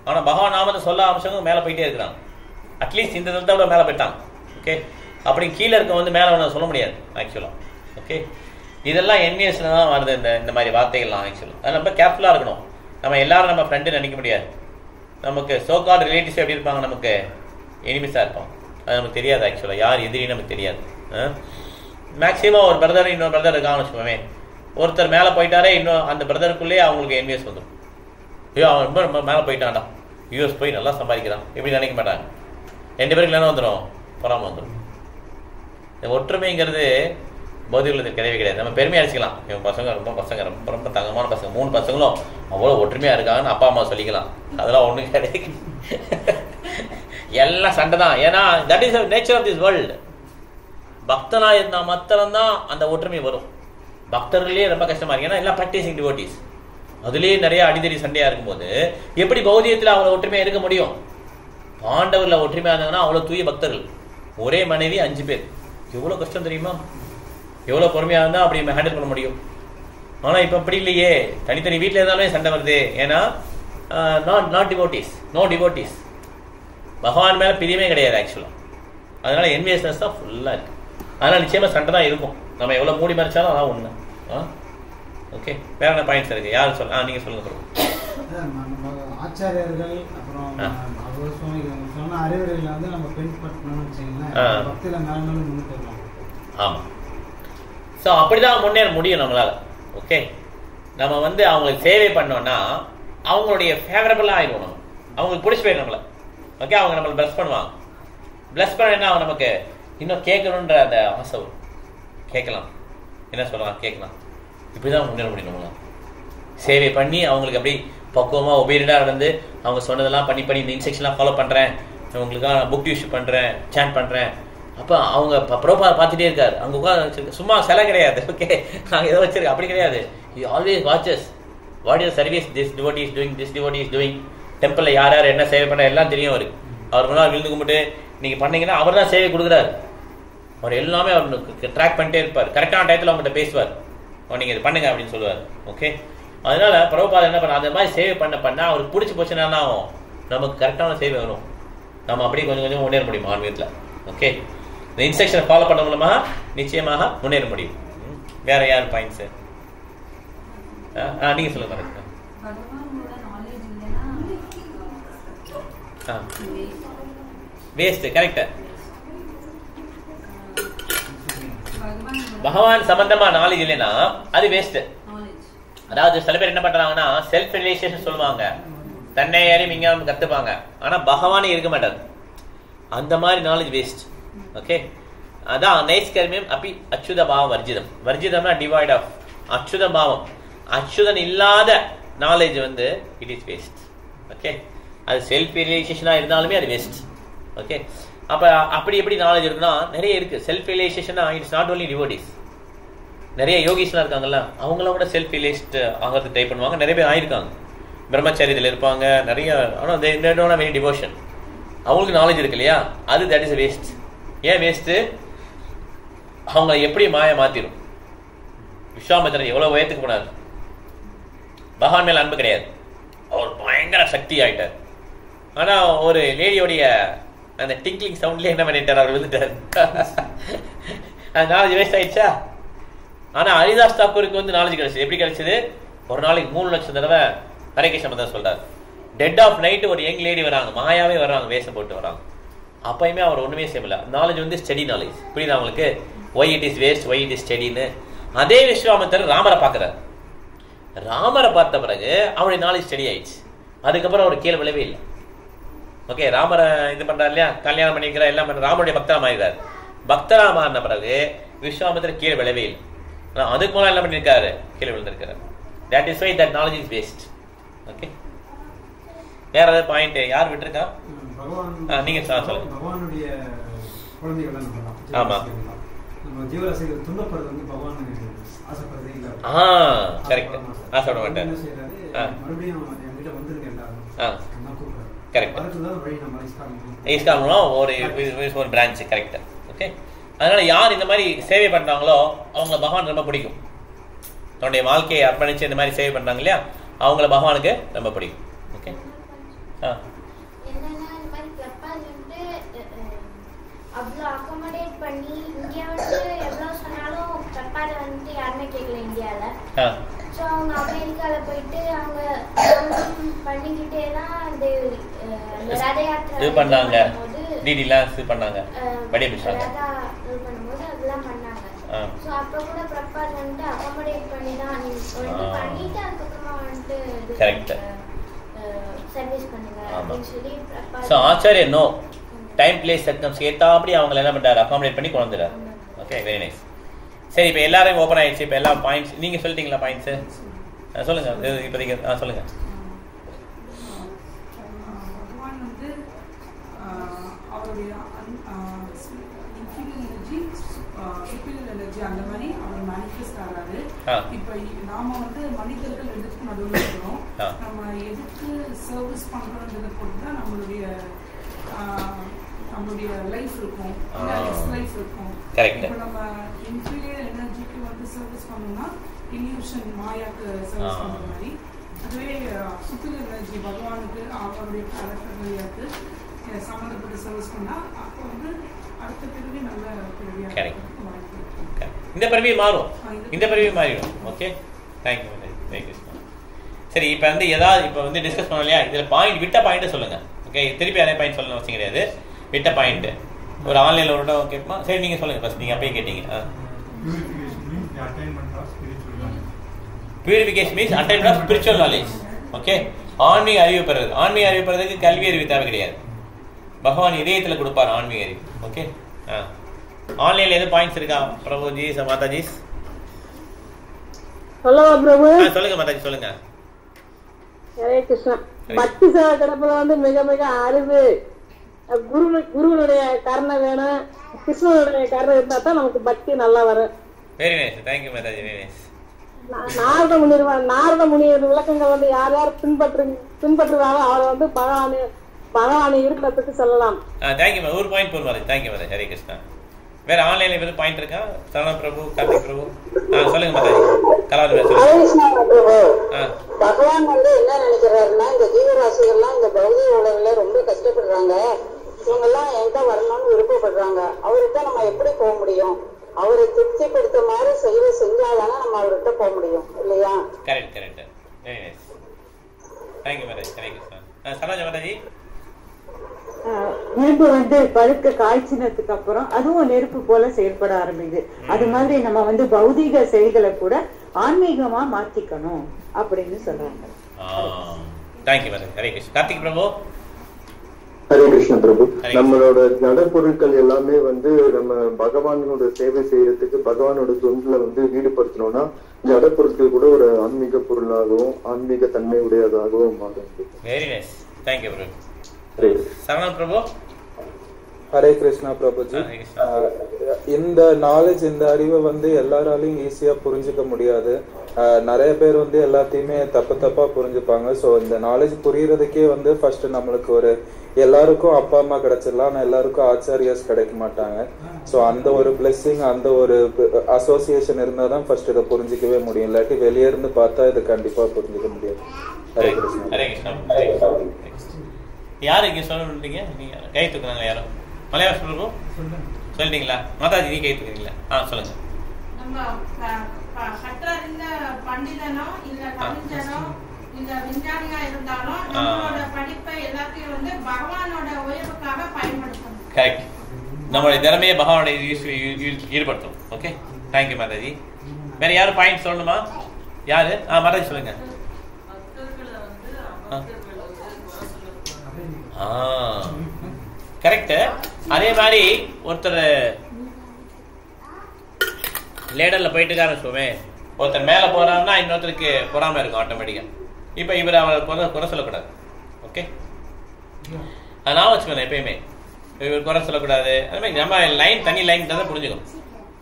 ஆனா பகவான் நாமத்தை சொல்ல ஆரம்பிச்சவங்க மேல போயிட்டே இருக்கிறாங்க. அட்லீஸ்ட் இந்த இடத்த விட மேல போயிட்டாங்க. ஓகே, அப்படி கீழே இருக்க வந்து மேல சொல்ல முடியாது ஆக்சுவலா. ஓகே, இதெல்லாம் என்விஎஸ்ல தான் வருது இந்த மாதிரி வார்த்தைகள்லாம் ஆக்சுவலா. அது ரொம்ப கேர்ஃபுல்லா இருக்கணும். நம்ம எல்லாரும் நம்ம ஃப்ரெண்டு நினைக்க முடியாது. நமக்கு சோகால் ரிலேட்டிவ்ஸ் எப்படி இருப்பாங்க, நமக்கு எனிமிஸா இருப்பாங்க. அது நமக்கு தெரியாது ஆக்சுவலா, யார் எதிரின்னு நமக்கு தெரியாது. மேக்சிமம் ஒரு பிரதர் இன்னொரு பிரதர் இருக்காங்கன்னு வச்சுக்கோமே, ஒருத்தர் மேலே போயிட்டாரே இன்னும் அந்த பிரதருக்குள்ளேயே அவங்களுக்கு என்விஎஸ் வந்துடும். ஐயோ அவன் ரொம்ப ரொம்ப மேலே போயிட்டான்டா, யூஎஸ் போய் நல்லா சம்பாதிக்கிறான், எப்படி நினைக்க மாட்டாங்க. 2 பேருக்கு என்ன வந்துடும், பொறாம வந்துடும். இந்த ஒற்றுமைங்கிறது பௌதிகளுக்கு கிடையவே கிடையாது. நம்ம பெருமையாக அடிச்சுக்கலாம், இவங்க பசங்க ரொம்ப ரொம்ப தங்கமான பசங்க, 3 பசங்களும் அவ்வளோ ஒற்றுமையாக இருக்காங்கன்னு அப்பா அம்மா சொல்லிக்கலாம். அதெல்லாம் ஒன்றும் கிடையாது, எல்லாம் சண்டை தான். ஏன்னா that is nature of this world. பக்தனா இருந்தா மாத்திரம்தான் அந்த ஒற்றுமை வரும். பக்தர்களே ரொம்ப கஷ்டமா இருக்கு, ஏன்னா எல்லாம் பிராக்டிசிங் டிவோட்டிஸ், அதுலயே நிறைய அடிதடி சண்டையா இருக்கும்போது எப்படி பௌதியத்துல அவ்வளவு ஒற்றுமையா இருக்க முடியும்? பாண்டவர்ல ஒற்றுமையா இருந்தாங்கன்னா அவ்வளவு தூய பக்தர்கள், ஒரே மனைவி 5 பேர், எவ்வளவு கஷ்டம் தெரியுமா? எவ்வளவு பொறுமையா இருந்தா அப்படி ஹேண்டில் பண்ண முடியும். ஆனா இப்ப அப்படி இல்லையே, தனித்தனி வீட்டுல இருந்தாலுமே சண்டை வருது. ஏன்னா நாட் டிவோட்டிஸ், நோ டிவோட்டிஸ், பகவான் மேல பிரியமே கிடையாது ஆக்சுவலா. அதனால என்வியஸ்னஸ் தான் ஃபுல்லா இருக்கு. அதனால நிச்சயமா சண்டை தான் இருக்கும், நம்ம எவ்வளவு மூடி மறைச்சாலும் அதான் உண்மை. ஓகே, வேற என்ன பாயிண்ட்ஸ் இருக்கு? யாரும் சொல்ல, நீங்க சொல்லுங்க. ஆச்சாரியர்கள் அப்புறம் சொன்ன அறிவுரைகளை வந்து நம்ம பின்பற்றணும்னு வச்சுக்கோங்களேன், பக்தியில மேலும் முன்னுக்கு வரலாம். ஆமா, ஸோ அப்படிதான் முன்னேற முடியும் நம்மளால. ஓகே, நம்ம வந்து அவங்களுக்கு சேவை பண்ணோம்னா அவங்களுடைய ஃபேவரபிளா ஆயிடும், நம்ம அவங்களுக்கு பிடிச்சி போயிடும் நம்மள. ஓகே, அவங்க நம்மளை பிளஸ் பண்ணுவாங்க. பிளஸ் பண்ணா அவங்க நமக்கு இன்னும் கேட்கணுன்ற அந்த ஆசை வரும். கேட்கலாம், என்ன சொல்லலாம், கேட்கலாம். இப்படிதான் முன்னேற முடியும் நம்மளால. சேவை பண்ணி அவங்களுக்கு அப்படி பக்குவமா ஒபீரியண்டா இருந்து அவங்க சொன்னதெல்லாம் பண்ணி பண்ணி இந்த இன்ஸ்ட்ரக்ஷன்லாம் ஃபாலோ பண்றேன், உங்களுக்காக நான் புக் இஷ்யூ பண்றேன், சேண்ட் பண்றேன். அப்ப அவங்க ப்ரோபா பார்த்துட்டே இருக்காரு, அங்க உட்காந்து சும்மா சிலை கிடையாது. ஓகே, நாங்க ஏதோ வச்சிருக்கோம் அப்படி கிடையாது. He always watches what is the service this devotee is doing, this devotee is doing. டெம்பிள்ல யார் யார் என்ன சேவை பண்ண எல்லாம் தெரியும் அவருக்கு. அவர் முன்னாள் விழுந்து கும்பிட்டு நீங்க பண்ணீங்கன்னா அவர் தான் சேவை கொடுக்குறாரு. அவர் எல்லாமே அவருக்கு ட்ராக் பண்ணிட்டே இருப்பார், கரெக்டான டயத்தில் அவங்ககிட்ட பேசுவார், நீங்க இது பண்ணுங்க அப்படின்னு சொல்லுவார். ஓகே, அதனால பிரபுபாதர் என்ன பண்ண, அந்த மாதிரி சேவை பண்ண அவருக்கு பிடிச்சி போச்சுன்னா ஆகும், நமக்கு கரெக்டான சேவை வரும், நம்ம அப்படியே கொஞ்சம் கொஞ்சம் முன்னேற முடியும் ஆன்மீகத்தில். ஓகே, இந்த இன்ஸ்ட்ரக்ஷனை ஃபாலோ பண்ண மூலமா நிச்சயமாக முன்னேற முடியும். வேற யார் பாயிண்ட்ஸ்? நீங்க சொல்லுங்க. Waste, correct. பகவான் சம்பந்தமா நாலேஜ் இல்லைன்னா அது வேஸ்ட். அதாவது சில பேர் என்ன பண்றாங்கன்னா செல்ஃப் ரியலைசேஷன் சொல்லுவாங்க, தன்னை யாரையும் இங்க கத்துப்பாங்க, ஆனா பகவானே இருக்க மாட்டாது. அந்த மாதிரி நாலேஜ் வேஸ்ட். ஓகே, அதான் நைஷ்கர்மியம் அப்படி அச்சுத பாவம் வர்ஜிதம். வர்ஜிதம்னா டிவைட் ஆஃப் அச்சுத பாவம். அச்சுதன் இல்லாத நாலேஜ் வந்து இட் இஸ் வேஸ்ட். ஓகே, அது செல்ஃப் ரியலைசேஷனா இருந்தாலுமே அது வேஸ்ட். ஓகே, அப்ப அப்படி எப்படி நாலேஜ் இருக்குன்னா நிறைய இருக்கு. செல்ஃப் ரியலைசேஷனா இட்ஸ் நாட் ஒன்லி டிவோட்டிஸ், நிறைய யோகிஸ்லாம் இருக்காங்கல்ல, அவங்களாம் கூட செல்ஃப் ரியலைஸ்ட் ஆகிறது ட்ரை பண்ணுவாங்க. நிறைய பேர் ஆயிருக்காங்க, பிரம்மச்சாரியத்தில் இருப்பாங்க நிறைய. ஆனால் they don't have any devotion. அவங்களுக்கு நாலேஜ் இருக்கு இல்லையா, அது தட் இஸ் வேஸ்ட். ஏன் வேஸ்ட்? அவங்க எப்படி மாய மாத்திரும். விஸ்வாமித்திரன் எவ்வளவு உயரத்துக்கு போனார், பகவான் மேல அன்பு கிடையாது, அவர் பயங்கர சக்தி ஆயிட்டார். ஆனா ஒரு லேடியோடைய அந்த டிங்க்லிங் சவுண்ட்லயே என்ன பண்ணிட்டார், அவர் விழுந்துட்டார். அந்த நாலேஜ் வேஸ்ட் ஆயிடுச்சா? ஆனா ஹரிதாஸ் தாக்கூருக்கு வந்து நாலேஜ் கிடைச்சது. எப்படி கிடைச்சது? ஒரு நாளைக்கு 3 லட்சம் தடவை ஹரே கிருஷ்ண மந்திரம் சொல்றாரு. டெட் ஆஃப் நைட் ஒரு யங் லேடி வராங்க, மாயாவே வர்றாங்க, வேஷம் போட்டு வராங்க. அப்பயுமே அவர் ஒண்ணுமே செய்யல. நாலேஜ் வந்து ஸ்டடி நாலேஜ். புரியுதா உங்களுக்கு? Why it is waste, why it is ஸ்டடின்னு. அதே விஸ்வாமித்திரர் ராமரை பார்க்கிறார். ராமரை பார்த்த பிறகு அவருடைய நாலேஜ் ஸ்டடி ஆயிடுச்சு. அதுக்கப்புறம் அவர் கீழே விழவே இல்லை. ஓகே, ராமரை இது பண்றாரு இல்லையா, கல்யாணம் பண்ணிக்கிறார், எல்லாம் பண்ற, ராமருடைய பக்தரா மாறிறார். பக்தரா மாறின பிறகு விஸ்வாமித்திரர் கீழே விழவே இல்லை. அதுக்கு மூலம் என்ன பண்ணிருக்காரு, கீழே விழுந்திருக்காரு. That is why that knowledge is waste. Okay, வேற ஏதாவது பாயிண்ட் யார் விட்டுருக்கா? நீங்க சொல்லுங்க. பகவானுடைய குழந்தைகள் ஆமா, ஜீவராசிகள் துன்பப்படுறது வந்து பகவான் ஆசைப்படுறதே இல்ல. கரெக்ட், ஆசைப்பட மாட்டார். மறுபடியும் என்கிட்ட வந்துருங்க எல்லாரும். கரெக்ட், இஸ்காம் ஒரு பிரான்ச். கரெக்ட். ஓகே, அதனால யார் இந்த மாதிரி சேவை பண்றாங்களோ அவங்க பகவான் ரொம்ப பிடிக்கும். தன்னுடைய வாழ்க்கையை அர்ப்பணிச்சு இந்த மாதிரி சேவை பண்றாங்க இல்லையா, அவங்கள பகவானுக்கு ரொம்ப பிடிக்கும். ஓகே, அவ்வளோ அகாமடேட் பண்ணி இங்கே வந்து எவ்வளோ சொன்னாலும் பிரப்பாதை வந்துட்டு யாருமே கேட்கல இந்தியாவில். ஸோ அவங்க அமெரிக்காவில் போயிட்டு அவங்க பண்ணிக்கிட்டே தான் அந்த ரத யாத்திரை பண்ணாங்க, டிடிலாம் பண்ணாங்க, ரதா இது பண்ணும்போது அதெல்லாம் பண்ணாங்க. ஸோ அப்போ கூட பிரப்பாதை வந்துட்டு அகாமடேட் பண்ணி தான் நீங்கள் பண்ணிட்டு அதுக்கப்புறமா வந்துட்டு சர்வீஸ் பண்ணுங்க அப்படின்னு சொல்லி பிரப்பாதை. ஆச்சாரிய நோ டைம் பிளேஸ் சர்க்கம்ஸ் ஏத்தாப்படி அவங்க என்ன பண்றாரு, அகாமடேட் பண்ணி கொண்டு வந்துறாரு. Okay, very nice. சரி, இப்போ எல்லாரும் ஓப்பன் ஆயிடுச்சு. இப்போ எல்லா பாயிண்ட்ஸ் நீங்க சொல்லிட்டீங்களா? பாயிண்ட்ஸ் சொல்லுங்க இப்போதைக்கு. சொல்லுங்க. பகவான் வந்து அவருடைய இன்ஃபினிட்டி சுப்பீரியர் எனர்ஜி அந்த மாதிரி அவர் மேனிஃபெஸ்ட் ஆகிறாரு. இப்போ நாம வந்து மனிதர்கள் எதுக்கு நடுவில் இருக்கிறோம், நம்ம எதுக்கு சர்வீஸ் பண்றோன்றதை பொறுத்து தான் நம்மளுடைய லைஃப் இருக்கும், லைஃப் இருக்கும். இப்போ நம்ம இன்ஃபீரியர் எனர்ஜிக்கு வந்து சர்வீஸ் பண்ணோம்னா இல்யூஷன் மாயாக்கு சர்வீஸ் பண்ற மாதிரி, அதுவே சுப்பீரியர் எனர்ஜி பகவானுக்கு அவருடைய கேரக்டர்களுக்கு சம்மந்தப்பட்ட சர்வீஸ் பண்ணா அப்போ வந்து அடுத்த பிறவி நல்ல பிறவியா இந்த பிறவி மாறும், இந்த பிறவி மாறிடும். Okay, thank you thank you. சரி, இப்போ வந்து ஏதாவது இப்போ வந்து டிஸ்கஸ் பண்ணோம் இல்லையா, இதில் பாயிண்ட் விட்ட பாயிண்ட்டை சொல்லுங்க. ஓகே, திருப்பி அதே பாயிண்ட் சொல்லணும் அவசியம் கிடையாது. விட்ட பாயிண்ட் ஒரு ஆன்லைனில் ஒரு கேட்போம். சரி, நீங்கள் சொல்லுங்கள் ஃபர்ஸ்ட். நீங்கள் அப்பயே கேட்டீங்க. Purification means attainment of spiritual knowledge. Okay, ஆன்மீக அறிவு பெறுறது. ஆன்மீக அறிவு பெறதுக்கு கல்வி அறிவு தேவை கிடையாது, பகவான் இதயத்தில் கொடுப்பார் ஆன்மீக அறிவு. ஓகே, ஆன்லைன்ல எது பாயிண்ட்ஸ் இருக்கா பிரபுஜி, மாதாஜி? சொல்லுங்க மாதாஜி, சொல்லுங்க. ஹரே கிருஷ்ணா. பக்தி சேவை கிடப்புல வந்து மிக மிக அரிது. குருவனுடைய கருணை வேணும், கிருஷ்ணனுடைய கருணை இருந்தா தான் நமக்கு பக்தி நல்லா வரும். Very nice, thank you Mataji, very nice. Narada முனிவர் விளக்கங்கள் வந்து யார் யார் பின்பற்றுறாரோ அவரை வந்து பகவானை இருக்கிறதுக்கு சொல்லலாம். Thank you ma'am. ஒரு பாயிண்ட் போதும் மாதாஜி. தேங்க்யூ மாதாஜி, ஹரே கிருஷ்ணா. வேற ஆன்லைன்ல எது பாயிண்ட் இருக்கா? சரண பிரபு, கார்த்திக் பிரபு, சொல்லுங்க மாதாஜி. கலாவதி பகவான் வந்து என்ன நினைக்கிறாருன்னா, இந்த ஜீவராசிகள்லாம் இந்த பௌதிக உலகில ரொம்ப கஷ்டப்படுறாங்க, இவங்க எல்லாம் எங்க வரணும்னு விருப்பப்படுறாங்க. அவர்கிட்ட நம்ம எப்படி போக முடியும்? அவரை திருப்திப்படுத்த மாதிரி செஞ்சாதானே நம்ம அவர்கிட்ட போக முடியும் இல்லையா? Correct correct, very nice. Thank you mataji, Hare Krishna. Saroja Mataji. நெருப்பு வந்து பழுக்க காய்ச்சினதுக்கு அப்புறம் அதுவும் நெருப்பு போல செயல்பட ஆரம்பிக்குது. அது மாதிரி நம்ம வந்து பௌதிக செயல்களை கூட ஆன்மீகமா மாத்திக்கணும் அப்படின்னு சொல்றாங்க. Thank you madam. ஹரே கிருஷ்ணா. கார்த்திக் பிரபு. ஹரே கிருஷ்ண பிரபு. நம்மளோட ஜட பொருட்கள் எல்லாமே வந்து நம்ம பகவானோட சேவை செய்யறதுக்கு, பகவானோட தொண்டுல வந்து ஈடுபடுத்தணும்னா ஜட பொருட்கள் கூட ஒரு ஆன்மீக பொருளாகவும் ஆன்மீக தன்மை உடையதாகவும் மாறும். வெரி நைஸ், தேங்க்யூ பிரபு. சரணம் பிரபு. ஹரே கிருஷ்ணா பிரபுஜி. இந்த நாலேஜ், இந்த அறிவை வந்து எல்லாராலையும் ஈஸியா புரிஞ்சுக்க முடியாது. நிறைய பேர் வந்து எல்லாத்தையுமே தப்பா புரிஞ்சுப்பாங்க. ஸோ இந்த நாலேஜ் புரியறதுக்கே வந்து ஃபர்ஸ்ட் நம்மளுக்கு ஒரு எல்லாருக்கும் அப்பா அம்மா கிடைச்சிடலாம், ஆனால் எல்லாருக்கும் ஆச்சாரியாஸ் கிடைக்க மாட்டாங்க. ஸோ அந்த ஒரு பிளெஸிங், அந்த ஒரு அசோசியேஷன் இருந்தால் தான் ஃபர்ஸ்ட் இதை புரிஞ்சிக்கவே முடியும். இல்லாட்டி வெளியே இருந்து பார்த்தா இதை கண்டிப்பா புரிஞ்சுக்க முடியாது. ஹரே கிருஷ்ணா. ஹரே கிருஷ்ணா. யாரு இங்க சொல்லுங்க? நீங்க கை தூக்குறாங்க யாரும்? மலையாள பிரபு சொல்லிட்டீங்களா? மாதாஜி நீ கை தூக்குறீங்களா? சொல்லுங்க. நம்ம கற்றறிந்த பண்டிதனோ இல்ல கவிஞனோ இல்ல விஞ்ஞானியா இருந்தாலும் நம்மளோட படிப்பை எல்லாத்தையும் வந்து பகவானோட உயர்வுக்காக பயன்படுத்தணும். கரெக்ட். நம்மளுடைய திறமையை பகவானோட ஈடுபடுத்தணும். Okay, thank you Mataji. வேற யாரும் பாயிண்ட் சொல்லணுமா? யாரு? மாதாஜி சொல்லுங்க. கரெக்ட். அதே மாதிரி ஒருத்தர் லேடர்ல போயிட்டு இருக்காரு, ஒருத்தர் மேல போறாருன்னா இன்னொருத்தருக்கு பொறாம இருக்கும் ஆட்டோமேட்டிக்கா. இப்ப இவர் அவரை குறை சொல்லக்கூடாது. ஓகே, நான் வச்சுக்கணும் எப்பயுமே இவர் குறை சொல்லக்கூடாது. அது மாதிரி நம்ம லைன் தனி லைன் தான் புரிஞ்சுக்கணும்.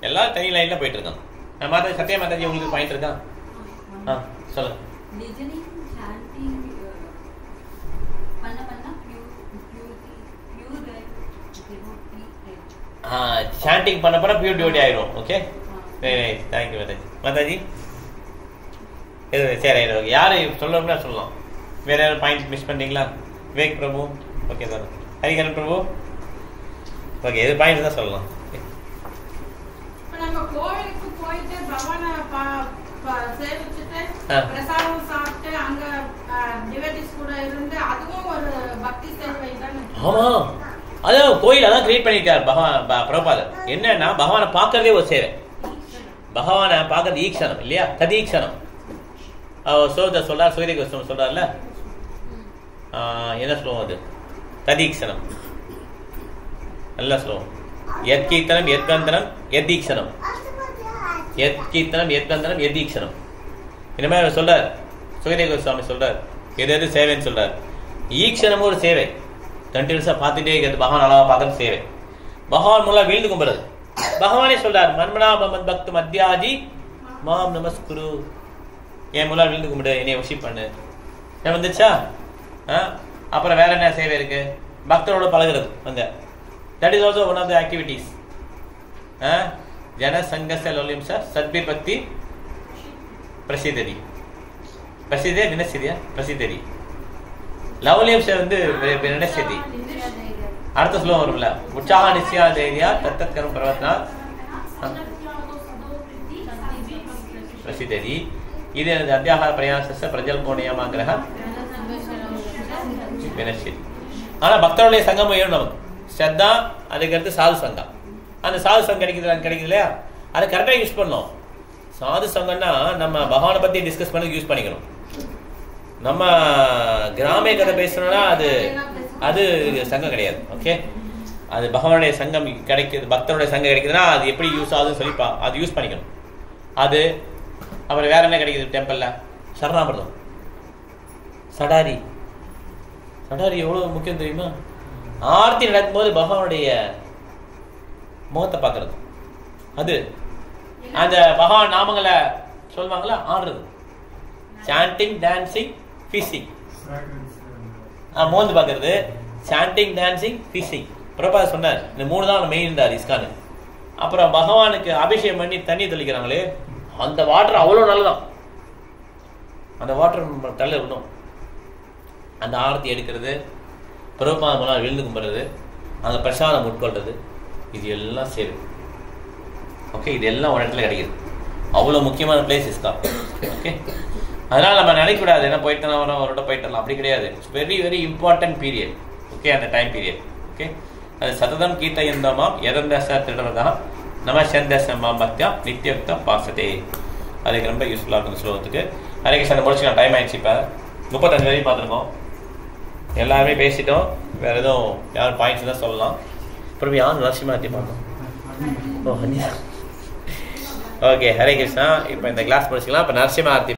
எல்லாரும் தனி லைன்ல போயிட்டு இருக்காங்க. மாதாஜி, சத்யா மாதாஜி உங்களுக்கு பாயிண்ட் இருக்கா? சொல்லுங்க. சாண்டிங் பண்ண போற பியூர் டியூட்டி ஆயிரும். Okay, very nice, thank you mataji. Mataji சரி, யாரு சொல்லணும்னா சொல்லலாம். வேற யாரும் பாயிண்ட் மிஸ் பண்ணிட்டீங்களா? Vivek Prabhu. Okay sir. Hariharan Prabhu. Okay, எது பாயிண்ட் தான் சொல்லலாம். நம்ம கோவிலுக்கு போயிட்டு பகவானை சேவிச்சுட்டு பிரசாதம் சாப்பிட்டு அங்க டிவோட்டிஸ் கூட இருந்து அதுவும் ஒரு பக்தி சேவை தானே. ஆமா, அதான் கோயில் அதான் கிரியேட் பண்ணிட்டார் பிரபுபாதர். என்னன்னா பகவானை பார்க்கறதே ஒரு சேவை. பகவானை பார்க்கறது ஈக்ஷணம் இல்லையா? ததீக்ஷணம். சொல்றார் சூரிய கோஸ்வம் சொல்றாருல, என்ன ஸ்லோகம் அது? ததீக்ஷணம். நல்ல ஸ்லோகம். எத் கீர்த்தனம் எத் கந்தனம் எத்தீக்ஷணம், எத் கீர்த்தனம் எத் கந்தனம் எத்தீக்ஷணம். இந்த மாதிரி சொல்றார் சூரிய கோஸ்வாமி சொல்றார். எது சேவைன்னு சொல்றார். ஈக்ஷணமும் ஒரு சேவை. கண்டினியூஸா பார்த்துட்டே இருக்கிறது, பகவான் அழகா பார்க்கறது சேவை. பகவான் மூலம் வீழ்ந்து கும்புறது. பகவானே சொல்றார், மன்மனா மமத் பக்து மத்யாஜி மாம் நமஸ்குரு, என் முன்னாள் விழுந்து கும்பிடு, என்னை வர்ஷிப் பண்ணு. என்ன வந்துச்சா? அப்புறம் வேற என்ன சேவை இருக்கு? பக்தரோட பழகிறது அங்க. That is also one of the activities. ஜன சங்கச லோலியம் சார் சத்பிபக்தி பிரசிதரி, பிரசிதே வினசிதியா பிரசிதரி, லவலியம் சார் வந்து வினசிதி. அடுத்த ஸ்லோகம் வரும்ல, உற்சாக நிச்சயா தைரியா தத்தத் கரும் பிரவத்னா பிரசிதரி. இது அத்தியாகார பிரயாச பிரஜல்போ நியமாங்கிரக வினசிதி. ஆனா பக்தருடைய சங்கம் வேணும் நமக்கு. ஸ்ரத்தா, அதுக்கடுத்து சாது சங்கம். அந்த சாது சங்கம் கிடைக்குது இல்லையா, அதை கரெக்டாக யூஸ் பண்ணோம். சாது சங்கம்னா நம்ம பகவானை பத்தி டிஸ்கஸ் பண்ணி யூஸ் பண்ணிக்கணும். நம்ம கிராமிய கதை பேசணும்னா அது சங்கம் கிடையாது. ஓகே, அது பகவானுடைய சங்கம் கிடைக்குது, பக்தருடைய சங்கம் கிடைக்குதுன்னா அது எப்படி யூஸ் ஆகுதுன்னு சொல்லிப்பா அது யூஸ் பண்ணிக்கணும். அது அப்புறம் வேற என்ன கிடைக்குது டெம்பிள்ல? சரணாமிர்தம், சடாரி. சடாரி எவ்வளவு முக்கியம் தெரியுமா? ஆர்த்தி நடக்கும்போது பகவானுடைய முகத்தை பார்க்கறது, அது அந்த பகவான் நாமங்களை சொல்லுவாங்களா ஆடுறது, சாண்டிங், டான்சிங், ஃபீசிங். மோந்து பார்க்கறது, சாண்டிங், டான்சிங், ஃபீசிங். பிரபாத் சொன்னார் இந்த 3 தான் மெயின் இருந்தார் இஸ்கானு. அப்புறம் பகவானுக்கு அபிஷேகம் பண்ணி தண்ணி தெளிக்கிறாங்களே, அந்த வாட்டர் அவ்வளோ நல்லதான். அந்த வாட்டர் தள்ள விடணும். அந்த ஆரத்தி எடுக்கிறது, பிரபாத் முன்னால் விழுந்து கும்பிடுறது, அந்த பிரசாதம் உட்கொள்றது, இது எல்லாம் சேரும். ஓகே, இது எல்லாம் ஒரு இடத்துல கிடைக்குது. அவ்வளோ முக்கியமான பிளேஸ் இஸ்கான். ஓகே, அதனால நம்ம நினைக்கக்கூடாது என்ன போயிட்டு வரோம் ஒரு இடம் போயிட்டு வரலாம், அப்படி கிடையாது. It's very very important period. Okay, அந்த டைம் பீரியட். ஓகே, அது சததம் கீர்த்தயந்தமாம் எதந்தச திருடனதா நம சந்தசமாம் பக்தியா நித்தியக்தம் பாசதே. அதுக்கு ரொம்ப யூஸ்ஃபுல்லாக இருக்கும் ஸ்லோகத்துக்கு. ஹரே கிருஷ்ணன் முடிச்சுக்கலாம், டைம் ஆயிடுச்சு. இப்போ 35 வரையும் பார்த்துருக்கோம், எல்லாருமே பேசிட்டோம். வேற எதுவும் யாரும் பாயிண்ட்ஸ் தான் சொல்லலாம். அப்புறம் யார் நரசிம்மாத்தி பார்த்தோம். ஓ, ஓகே, ஹரே கிருஷ்ணா. இப்போ இந்த கிளாஸ் முடிச்சுக்கலாம். இப்போ நரசிம்ம ஆர்த்தி